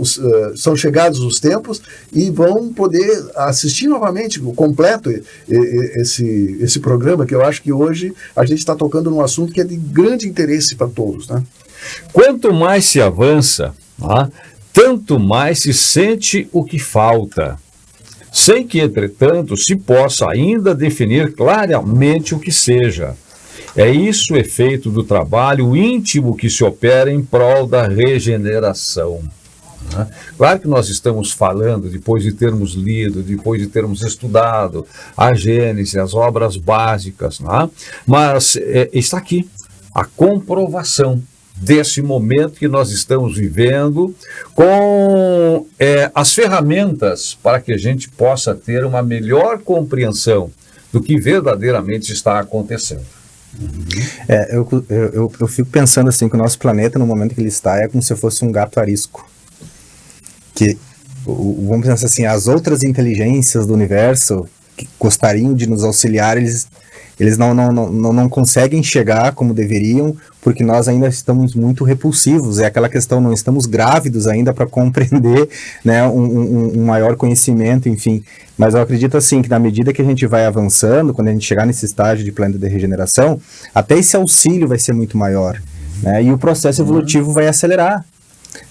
são chegados os tempos, e vão poder assistir novamente, completo, esse programa, que eu acho que hoje a gente está tocando num assunto que é de grande interesse para todos, né? Quanto mais se avança, tanto mais se sente o que falta, sem que, entretanto, se possa ainda definir claramente o que seja. É isso o efeito do trabalho íntimo que se opera em prol da regeneração. Claro que nós estamos falando, depois de termos lido, depois de termos estudado a Gênese, as obras básicas, mas está aqui a comprovação desse momento que nós estamos vivendo, com as ferramentas para que a gente possa ter uma melhor compreensão do que verdadeiramente está acontecendo. Eu fico pensando assim, que o nosso planeta, no momento que ele está, é como se fosse um gato arisco. Que, vamos pensar assim, as outras inteligências do universo que gostariam de nos auxiliar, eles não conseguem chegar como deveriam, porque nós ainda estamos muito repulsivos. É aquela questão, não estamos grávidos ainda para compreender, né, um maior conhecimento, enfim. Mas eu acredito assim, que na medida que a gente vai avançando, quando a gente chegar nesse estágio de planeta de regeneração, até esse auxílio vai ser muito maior, né, e o processo evolutivo vai acelerar.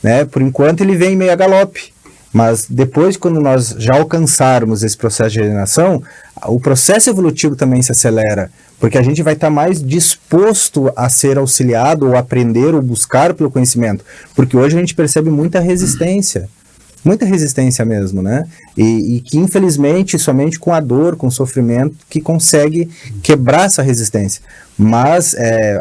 Né? Por enquanto ele vem meio a galope, mas depois, quando nós já alcançarmos esse processo de regeneração, o processo evolutivo também se acelera, porque a gente vai estar mais disposto a ser auxiliado, ou aprender, ou buscar pelo conhecimento, porque hoje a gente percebe muita resistência mesmo, né? E que infelizmente somente com a dor, com o sofrimento, que consegue quebrar essa resistência. Mas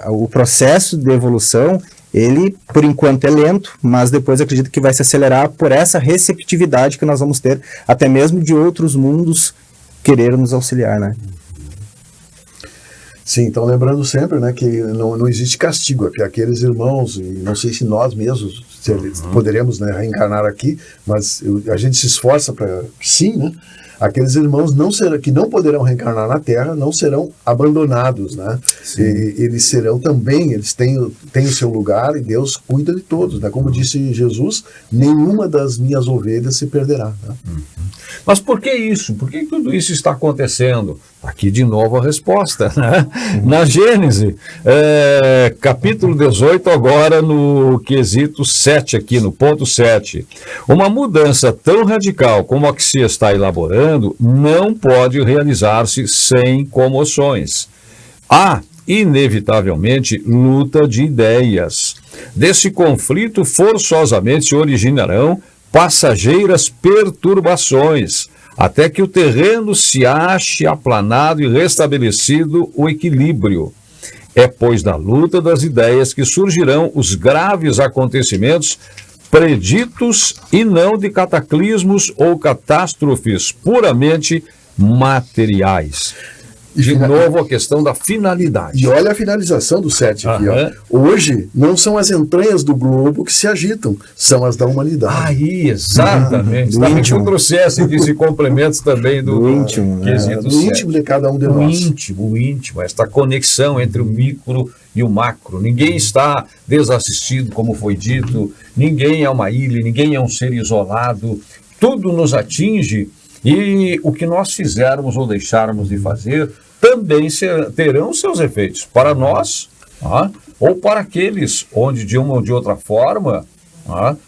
o processo de evolução, ele, por enquanto, é lento, mas depois acredito que vai se acelerar por essa receptividade que nós vamos ter, até mesmo de outros mundos querer nos auxiliar, né? Sim, então lembrando sempre, né, que não existe castigo, que aqueles irmãos, e não sei se nós mesmos poderemos, né, reencarnar aqui, mas a gente se esforça para que sim, né? Aqueles irmãos que não poderão reencarnar na Terra não serão abandonados, né? Eles serão também, eles têm o seu lugar, e Deus cuida de todos, né? Como disse Jesus, nenhuma das minhas ovelhas se perderá, né? Mas por que isso? Por que tudo isso está acontecendo? Aqui de novo a resposta, né? Na Gênese, capítulo 18, agora no quesito 7, aqui no ponto 7. Uma mudança tão radical como a que se está elaborando não pode realizar-se sem comoções. Há, inevitavelmente, luta de ideias. Desse conflito forçosamente se originarão passageiras perturbações, até que o terreno se ache aplanado e restabelecido o equilíbrio. É, pois, da luta das ideias que surgirão os graves acontecimentos preditos, e não de cataclismos ou catástrofes puramente materiais. De novo, a questão da finalidade. E olha a finalização do 7 aqui. Ó. Hoje, não são as entranhas do globo que se agitam, são as da humanidade. Aí, exatamente. Está no processo de se complementos também do íntimo. Do íntimo de cada um de nós. O íntimo, esta conexão entre o micro e o macro. Ninguém está desassistido, como foi dito, ninguém é uma ilha, ninguém é um ser isolado, tudo nos atinge, e o que nós fizermos ou deixarmos de fazer também terão seus efeitos para nós, ou para aqueles onde, de uma ou de outra forma,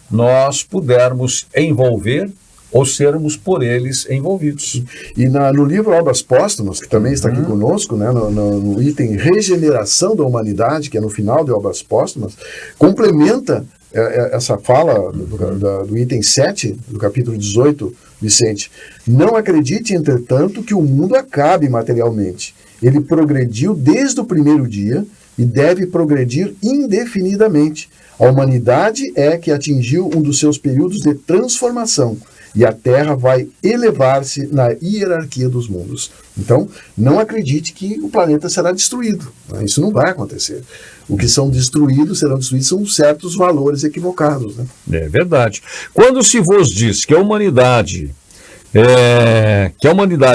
nós pudermos envolver ou sermos por eles envolvidos. E no livro Obras Póstumas, que também está aqui conosco, né, no item Regeneração da Humanidade, que é no final de Obras Póstumas, complementa essa fala do item 7, do capítulo 18, Vicente, não acredite, entretanto, que o mundo acabe materialmente. Ele progrediu desde o primeiro dia e deve progredir indefinidamente. A humanidade é que atingiu um dos seus períodos de transformação e a Terra vai elevar-se na hierarquia dos mundos. Então, não acredite que o planeta será destruído. Né? Isso não vai acontecer. O que serão destruídos são certos valores equivocados. Né? É verdade. Quando se vos diz que a humanidade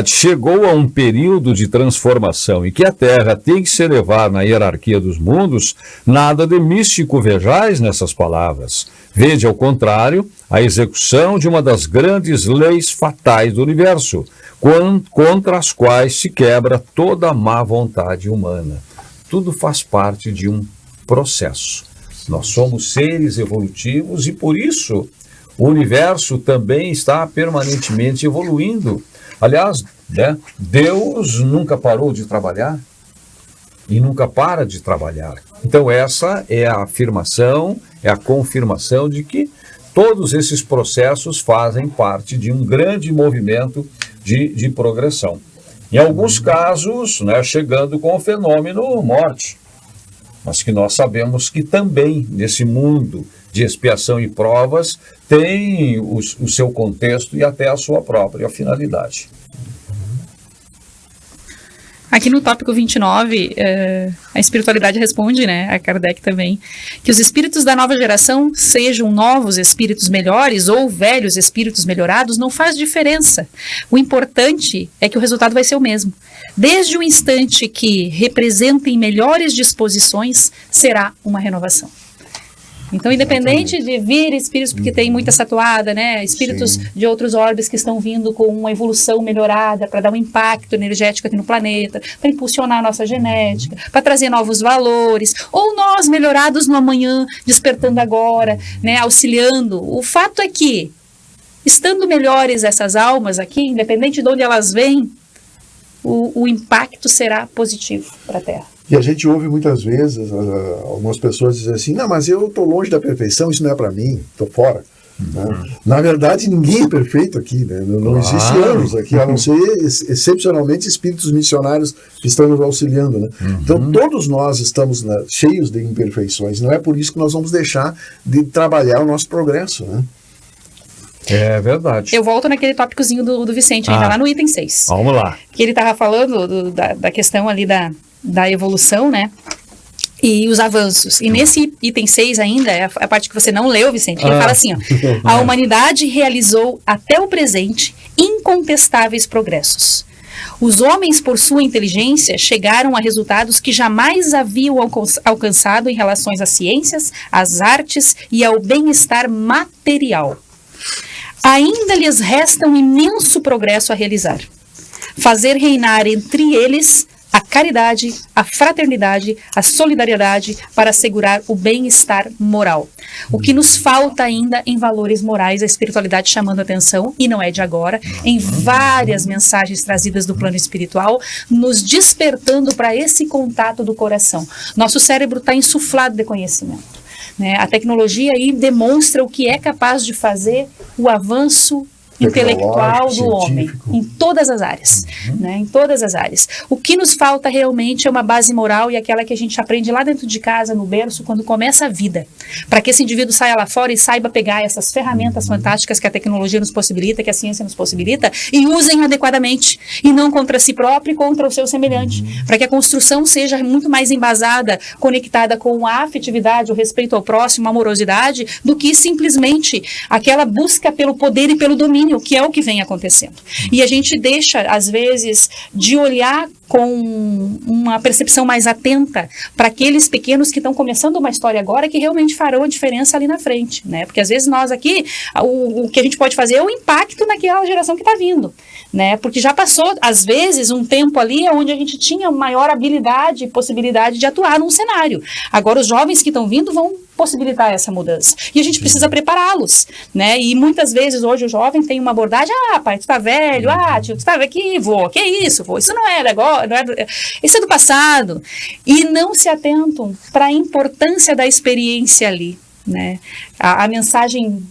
chegou a um período de transformação e que a Terra tem que se elevar na hierarquia dos mundos, nada de místico vejais nessas palavras. Vede, ao contrário, a execução de uma das grandes leis fatais do universo, contra as quais se quebra toda a má vontade humana. Tudo faz parte de um processo. Nós somos seres evolutivos e, por isso, o universo também está permanentemente evoluindo. Aliás, né, Deus nunca parou de trabalhar e nunca para de trabalhar. Então essa é a afirmação, é a confirmação de que todos esses processos fazem parte de um grande movimento de progressão. Em alguns casos, né, chegando com o fenômeno morte, mas que nós sabemos que também nesse mundo de expiação e provas tem o seu contexto e até a sua própria finalidade. Aqui no tópico 29, a espiritualidade responde, né, a Kardec também, que os espíritos da nova geração, sejam novos espíritos melhores ou velhos espíritos melhorados, não faz diferença. O importante é que o resultado vai ser o mesmo. Desde o instante que representem melhores disposições, será uma renovação. Então, independente de vir espíritos, porque tem muita satuada, né? Espíritos de outros orbes que estão vindo com uma evolução melhorada para dar um impacto energético aqui no planeta, para impulsionar a nossa genética, para trazer novos valores, ou nós melhorados no amanhã, despertando agora, né? Auxiliando. O fato é que, estando melhores essas almas aqui, independente de onde elas vêm, o impacto será positivo para a Terra. E a gente ouve muitas vezes algumas pessoas dizem assim, não, mas eu estou longe da perfeição, isso não é para mim, estou fora. Né? Na verdade, ninguém é perfeito aqui, né? Não existe anos aqui, a não ser excepcionalmente espíritos missionários que estão nos auxiliando. Né? Então, todos nós estamos cheios de imperfeições, não é por isso que nós vamos deixar de trabalhar o nosso progresso. Né? É verdade. Eu volto naquele tópicozinho do Vicente, ainda lá no item 6. Vamos lá. Que ele estava falando da questão ali da evolução, né? E os avanços. E nesse item 6 ainda, é a parte que você não leu, Vicente, ele fala assim, ó, a humanidade realizou até o presente incontestáveis progressos. Os homens, por sua inteligência, chegaram a resultados que jamais haviam alcançado em relação às ciências, às artes e ao bem-estar material. Ainda lhes resta um imenso progresso a realizar. Fazer reinar entre eles a caridade, a fraternidade, a solidariedade para assegurar o bem-estar moral. O que nos falta ainda em valores morais, a espiritualidade chamando a atenção, e não é de agora, em várias mensagens trazidas do plano espiritual, nos despertando para esse contato do coração. Nosso cérebro está insuflado de conhecimento. Né? A tecnologia aí demonstra o que é capaz de fazer o avanço intelectual do homem, em todas as áreas, né? Em todas as áreas. O que nos falta realmente é uma base moral e aquela que a gente aprende lá dentro de casa, no berço, quando começa a vida, para que esse indivíduo saia lá fora e saiba pegar essas ferramentas fantásticas que a tecnologia nos possibilita, que a ciência nos possibilita, e usem adequadamente, e não contra si próprio e contra o seu semelhante, para que a construção seja muito mais embasada, conectada com a afetividade, o respeito ao próximo, a amorosidade, do que simplesmente aquela busca pelo poder e pelo domínio, que é o que vem acontecendo. E a gente deixa, às vezes, de olhar com uma percepção mais atenta para aqueles pequenos que estão começando uma história agora que realmente farão a diferença ali na frente, né? Porque às vezes nós aqui, o que a gente pode fazer é o impacto naquela geração que está vindo, né? Porque já passou, às vezes, um tempo ali onde a gente tinha maior habilidade e possibilidade de atuar num cenário. Agora os jovens que estão vindo vão possibilitar essa mudança. E a gente precisa prepará-los, né? E muitas vezes hoje o jovem tem uma abordagem, pai, tu tá velho, tio, tu tá aqui, vô, que isso, vô, isso não é agora, isso é do passado. E não se atentam para a importância da experiência ali. né? A mensagem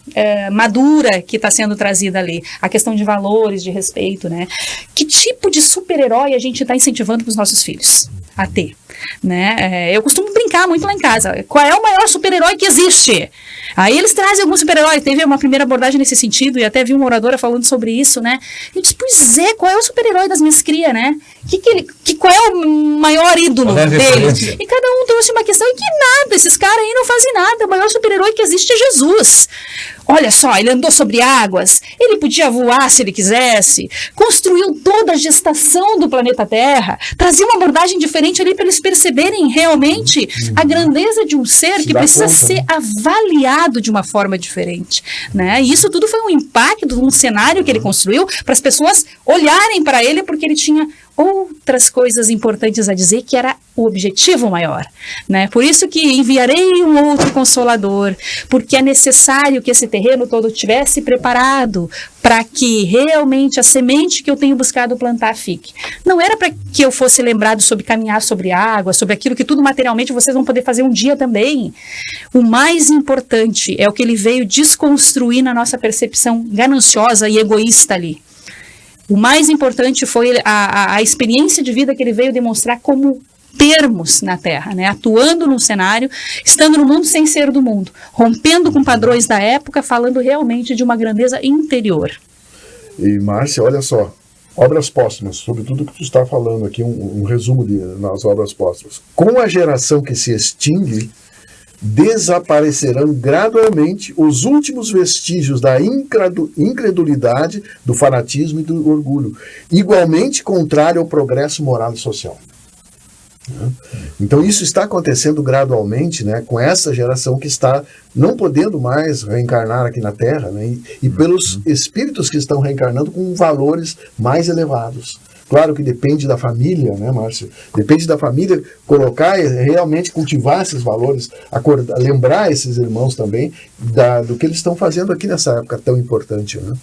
madura que está sendo trazida ali, a questão de valores, de respeito, né? Que tipo de super-herói a gente está incentivando para os nossos filhos a ter, né? Eu costumo brincar muito lá em casa. Qual é o maior super-herói que existe? Aí eles trazem algum super-herói. Teve uma primeira abordagem nesse sentido e até vi uma oradora falando sobre isso, né? Eu disse, pois é, qual é o super-herói das minhas crias, né? Qual é o maior ídolo deles? E cada um trouxe uma questão e que nada, esses caras aí não fazem nada. O maior super-herói que existe é Jesus. Olha só, ele andou sobre águas, ele podia voar se ele quisesse, construiu toda a gestação do planeta Terra, trazia uma abordagem diferente ali para eles perceberem realmente a grandeza de um ser que precisa ser avaliado de uma forma diferente, né? E isso tudo foi um impacto, um cenário que ele construiu para as pessoas olharem para ele, porque ele tinha outras coisas importantes a dizer, que era o objetivo maior, né? Por isso que enviarei um outro Consolador, porque é necessário que esse terreno todo estivesse preparado para que realmente a semente que eu tenho buscado plantar fique. Não era para que eu fosse lembrado sobre caminhar sobre água, sobre aquilo que tudo materialmente vocês vão poder fazer um dia também. O mais importante é o que ele veio desconstruir na nossa percepção gananciosa e egoísta ali. O mais importante foi a experiência de vida que ele veio demonstrar como termos na Terra, né? Atuando num cenário, estando no mundo sem ser do mundo, rompendo com padrões da época, falando realmente de uma grandeza interior. E Márcia, olha só, obras póstumas, sobre tudo que tu está falando aqui, um resumo nas obras póstumas. Com a geração que se extingue, desaparecerão gradualmente os últimos vestígios da incredulidade, do fanatismo e do orgulho, igualmente contrário ao progresso moral e social. Então isso está acontecendo gradualmente, né, com essa geração que está não podendo mais reencarnar aqui na Terra, né, e pelos espíritos que estão reencarnando com valores mais elevados. Claro que depende da família, né, Márcio? Depende da família colocar e realmente cultivar esses valores, lembrar esses irmãos também do que eles estão fazendo aqui nessa época tão importante, né?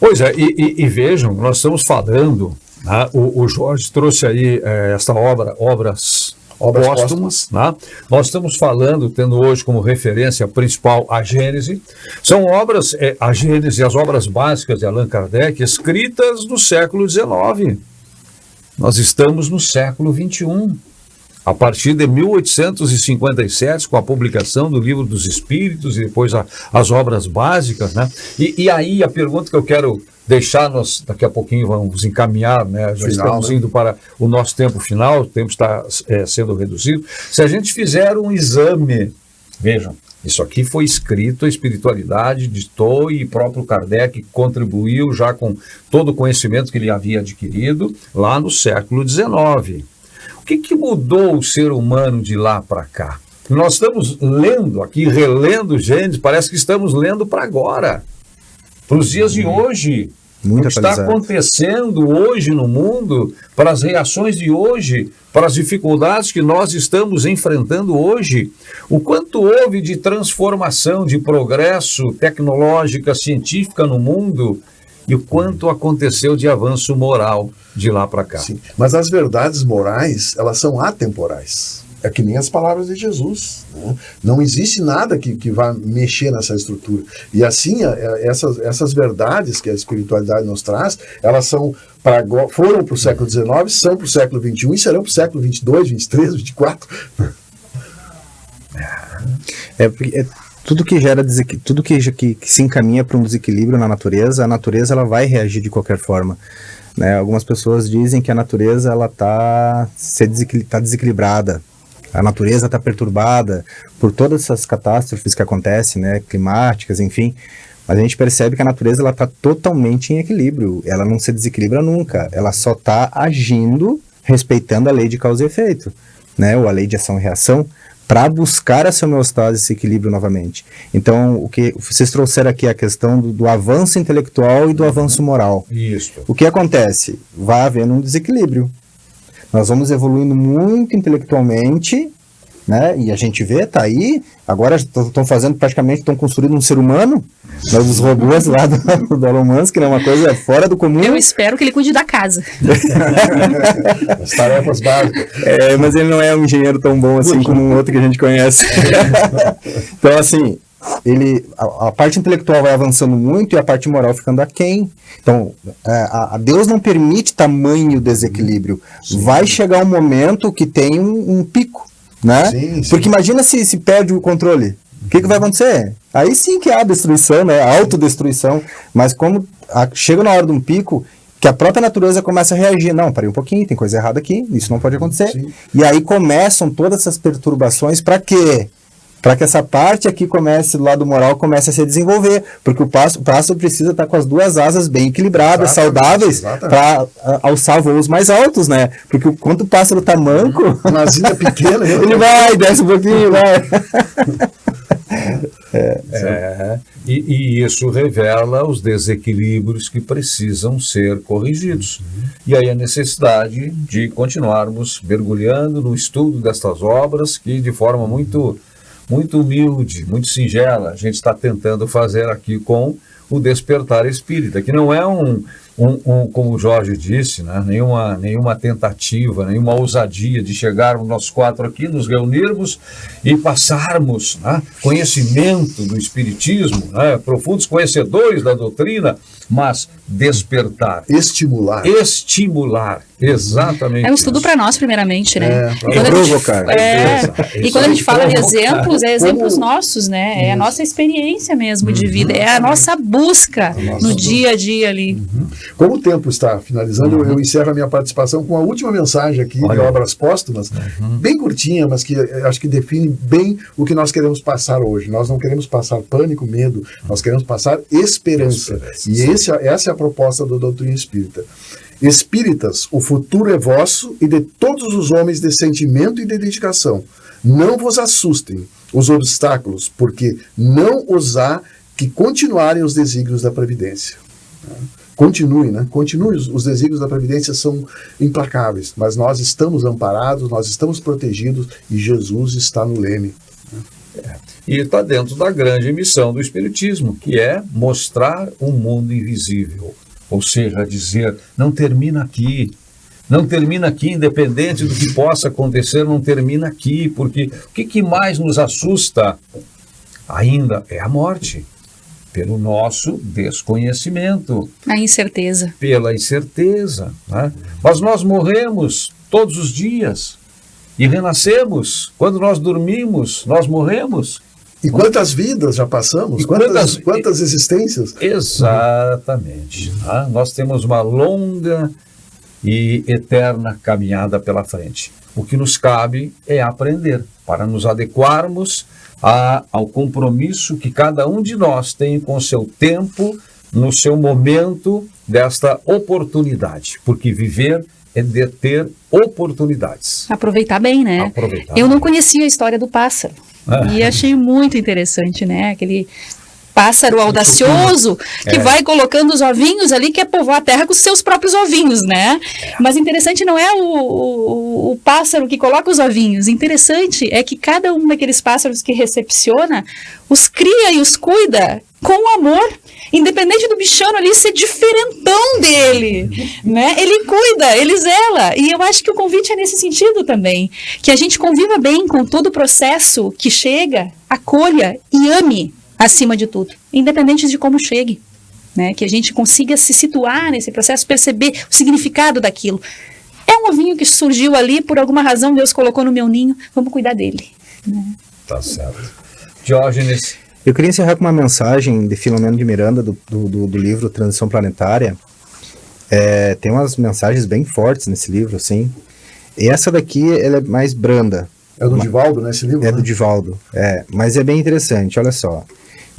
Pois é, e vejam, nós estamos falando, né, o Jorge trouxe aí esta obras póstumas, né? Nós estamos falando, tendo hoje como referência principal a Gênese. São obras, a Gênese e as obras básicas de Allan Kardec, escritas no século XIX. Nós estamos no século XXI. A partir de 1857, com a publicação do Livro dos Espíritos e depois as obras básicas, né? E aí a pergunta que eu quero deixar, nós daqui a pouquinho vamos encaminhar, né? Já estamos indo para o nosso tempo final, o tempo está sendo reduzido. Se a gente fizer um exame, vejam, isso aqui foi escrito, a espiritualidade ditou e próprio Kardec contribuiu já com todo o conhecimento que ele havia adquirido lá no século XIX. O que mudou o ser humano de lá para cá? Nós estamos lendo aqui, relendo Gênesis, parece que estamos lendo para agora, para os dias de hoje. O que está acontecendo hoje no mundo, para as reações de hoje, para as dificuldades que nós estamos enfrentando hoje, o quanto houve de transformação, de progresso tecnológica, científica no mundo, e o quanto aconteceu de avanço moral de lá para cá. Sim, mas as verdades morais, elas são atemporais. É que nem as palavras de Jesus, né? Não existe nada que vá mexer nessa estrutura. E assim, essas verdades que a espiritualidade nos traz, elas foram para o século XIX, são para o século XXI e serão para o século XXII, XXIII, XXIV. Tudo que gera tudo que se encaminha para um desequilíbrio na natureza, a natureza ela vai reagir de qualquer forma. Né? Algumas pessoas dizem que a natureza ela tá desequilibrada. A natureza está perturbada por todas essas catástrofes que acontecem, né, climáticas, enfim. Mas a gente percebe que a natureza está totalmente em equilíbrio. Ela não se desequilibra nunca. Ela só está agindo, respeitando a lei de causa e efeito, né, ou a lei de ação e reação, para buscar essa homeostase, esse equilíbrio novamente. Então, o que vocês trouxeram aqui é a questão do avanço intelectual e do avanço moral. Isso. O que acontece? Vai havendo um desequilíbrio. Nós vamos evoluindo muito intelectualmente né? E a gente vê, tá aí, agora estão fazendo praticamente, estão construindo um ser humano, né, os robôs lá do Elon Musk, que é uma coisa fora do comum. Eu espero que ele cuide da casa. As tarefas básicas. Mas ele não é um engenheiro tão bom assim como um outro que a gente conhece. Então, assim, a parte intelectual vai avançando muito e a parte moral ficando aquém. Então, a Deus não permite tamanho desequilíbrio. Sim. Vai chegar um momento que tem um pico, né? Sim. Porque imagina se perde o controle. O que vai acontecer? Aí sim que há destruição, né? A autodestruição. Mas como chega na hora de um pico, que a própria natureza começa a reagir. Não, parei um pouquinho, tem coisa errada aqui, isso não pode acontecer. Sim. E aí começam todas essas perturbações para quê? Para que essa parte aqui comece, do lado moral, comece a se desenvolver. Porque o pássaro precisa estar com as duas asas bem equilibradas, saudáveis, para alçar voos mais altos, né? Porque quando o pássaro tá manco... Uma asinha pequena... ele vai, desce um pouquinho, vai... E isso revela os desequilíbrios que precisam ser corrigidos. E aí a necessidade de continuarmos mergulhando no estudo destas obras que, de forma muito humilde, muito singela, a gente está tentando fazer aqui com o Despertar Espírita, que não é como o Jorge disse, né, nenhuma tentativa, nenhuma ousadia de chegarmos nós quatro aqui, nos reunirmos e passarmos, né, conhecimento do Espiritismo, né, profundos conhecedores da doutrina, mas despertar. Estimular, exatamente. É um estudo para nós, primeiramente, né? Provocar. E quando a gente fala de exemplos, exemplos nossos, né? É a nossa experiência mesmo de vida, é a nossa busca no dia a dia ali. Como o tempo está finalizando, eu encerro a minha participação com a última mensagem aqui de Obras Póstumas, bem curtinha, mas que acho que define bem o que nós queremos passar hoje. Nós não queremos passar pânico, medo, nós queremos passar esperança. E essa é a proposta da doutrina espírita. Espíritas, o futuro é vosso e de todos os homens de sentimento e de dedicação. Não vos assustem os obstáculos, porque não os há que continuarem os desígnios da previdência. Continue, né? Continue, os desígnios da previdência são implacáveis, mas nós estamos amparados, nós estamos protegidos e Jesus está no leme. E está dentro da grande missão do Espiritismo, que é mostrar um mundo invisível. Ou seja, dizer, não termina aqui, independente do que possa acontecer, não termina aqui, porque o que mais nos assusta ainda é a morte, pelo nosso desconhecimento. A incerteza. Pela incerteza, né? Mas nós morremos todos os dias e renascemos. Quando nós dormimos, nós morremos. E quantas vidas já passamos? Quantas existências? Exatamente. Né? Nós temos uma longa e eterna caminhada pela frente. O que nos cabe é aprender, para nos adequarmos ao compromisso que cada um de nós tem com o seu tempo, no seu momento desta oportunidade. Porque viver é de ter oportunidades. Aproveitar bem, né? Eu não conhecia a história do pássaro. E achei muito interessante, né? Aquele pássaro audacioso que vai colocando os ovinhos ali, quer povoar a terra com os seus próprios ovinhos, né? Mas interessante não é o pássaro que coloca os ovinhos. Interessante é que cada um daqueles pássaros que recepciona os cria e os cuida com amor. Independente do bichano ali ser diferentão dele, né? Ele cuida, ele zela. E eu acho que o convite é nesse sentido também. Que a gente conviva bem com todo o processo que chega, acolha e ame acima de tudo. Independente de como chegue. Né? Que a gente consiga se situar nesse processo, perceber o significado daquilo. É um ovinho que surgiu ali, por alguma razão Deus colocou no meu ninho, vamos cuidar dele. Né? Tá certo. Diógenes. Eu queria encerrar com uma mensagem de Filomeno de Miranda, do livro Transição Planetária. Tem umas mensagens bem fortes nesse livro, assim. E essa daqui, ela é mais branda. É do Divaldo, né, esse livro? É do Divaldo, mas é bem interessante, olha só.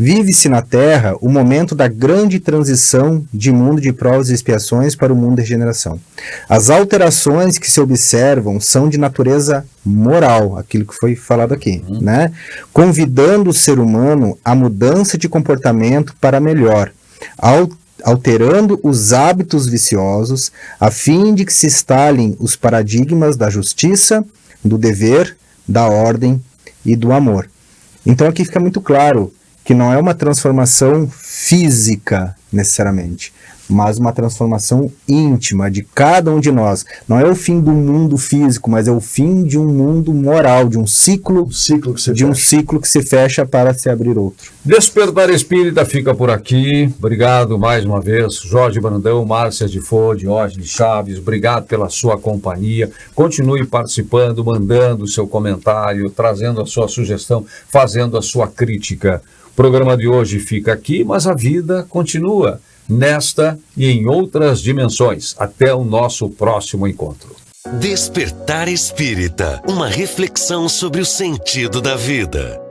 Vive-se na Terra o momento da grande transição de mundo de provas e expiações para o mundo de regeneração. As alterações que se observam são de natureza moral, aquilo que foi falado aqui, né? Convidando o ser humano à mudança de comportamento para melhor, alterando os hábitos viciosos, a fim de que se instalem os paradigmas da justiça, do dever, da ordem e do amor. Então aqui fica muito claro que não é uma transformação física necessariamente, mas uma transformação íntima de cada um de nós. Não é o fim do mundo físico, mas é o fim de um mundo moral, de um ciclo que se fecha para se abrir outro. Despertar Espírita fica por aqui. Obrigado mais uma vez, Jorge Brandão, Márcia de Fô, Diógenes Chaves, obrigado pela sua companhia. Continue participando, mandando o seu comentário, trazendo a sua sugestão, fazendo a sua crítica. O programa de hoje fica aqui, mas a vida continua nesta e em outras dimensões. Até o nosso próximo encontro. Despertar Espírita, uma reflexão sobre o sentido da vida.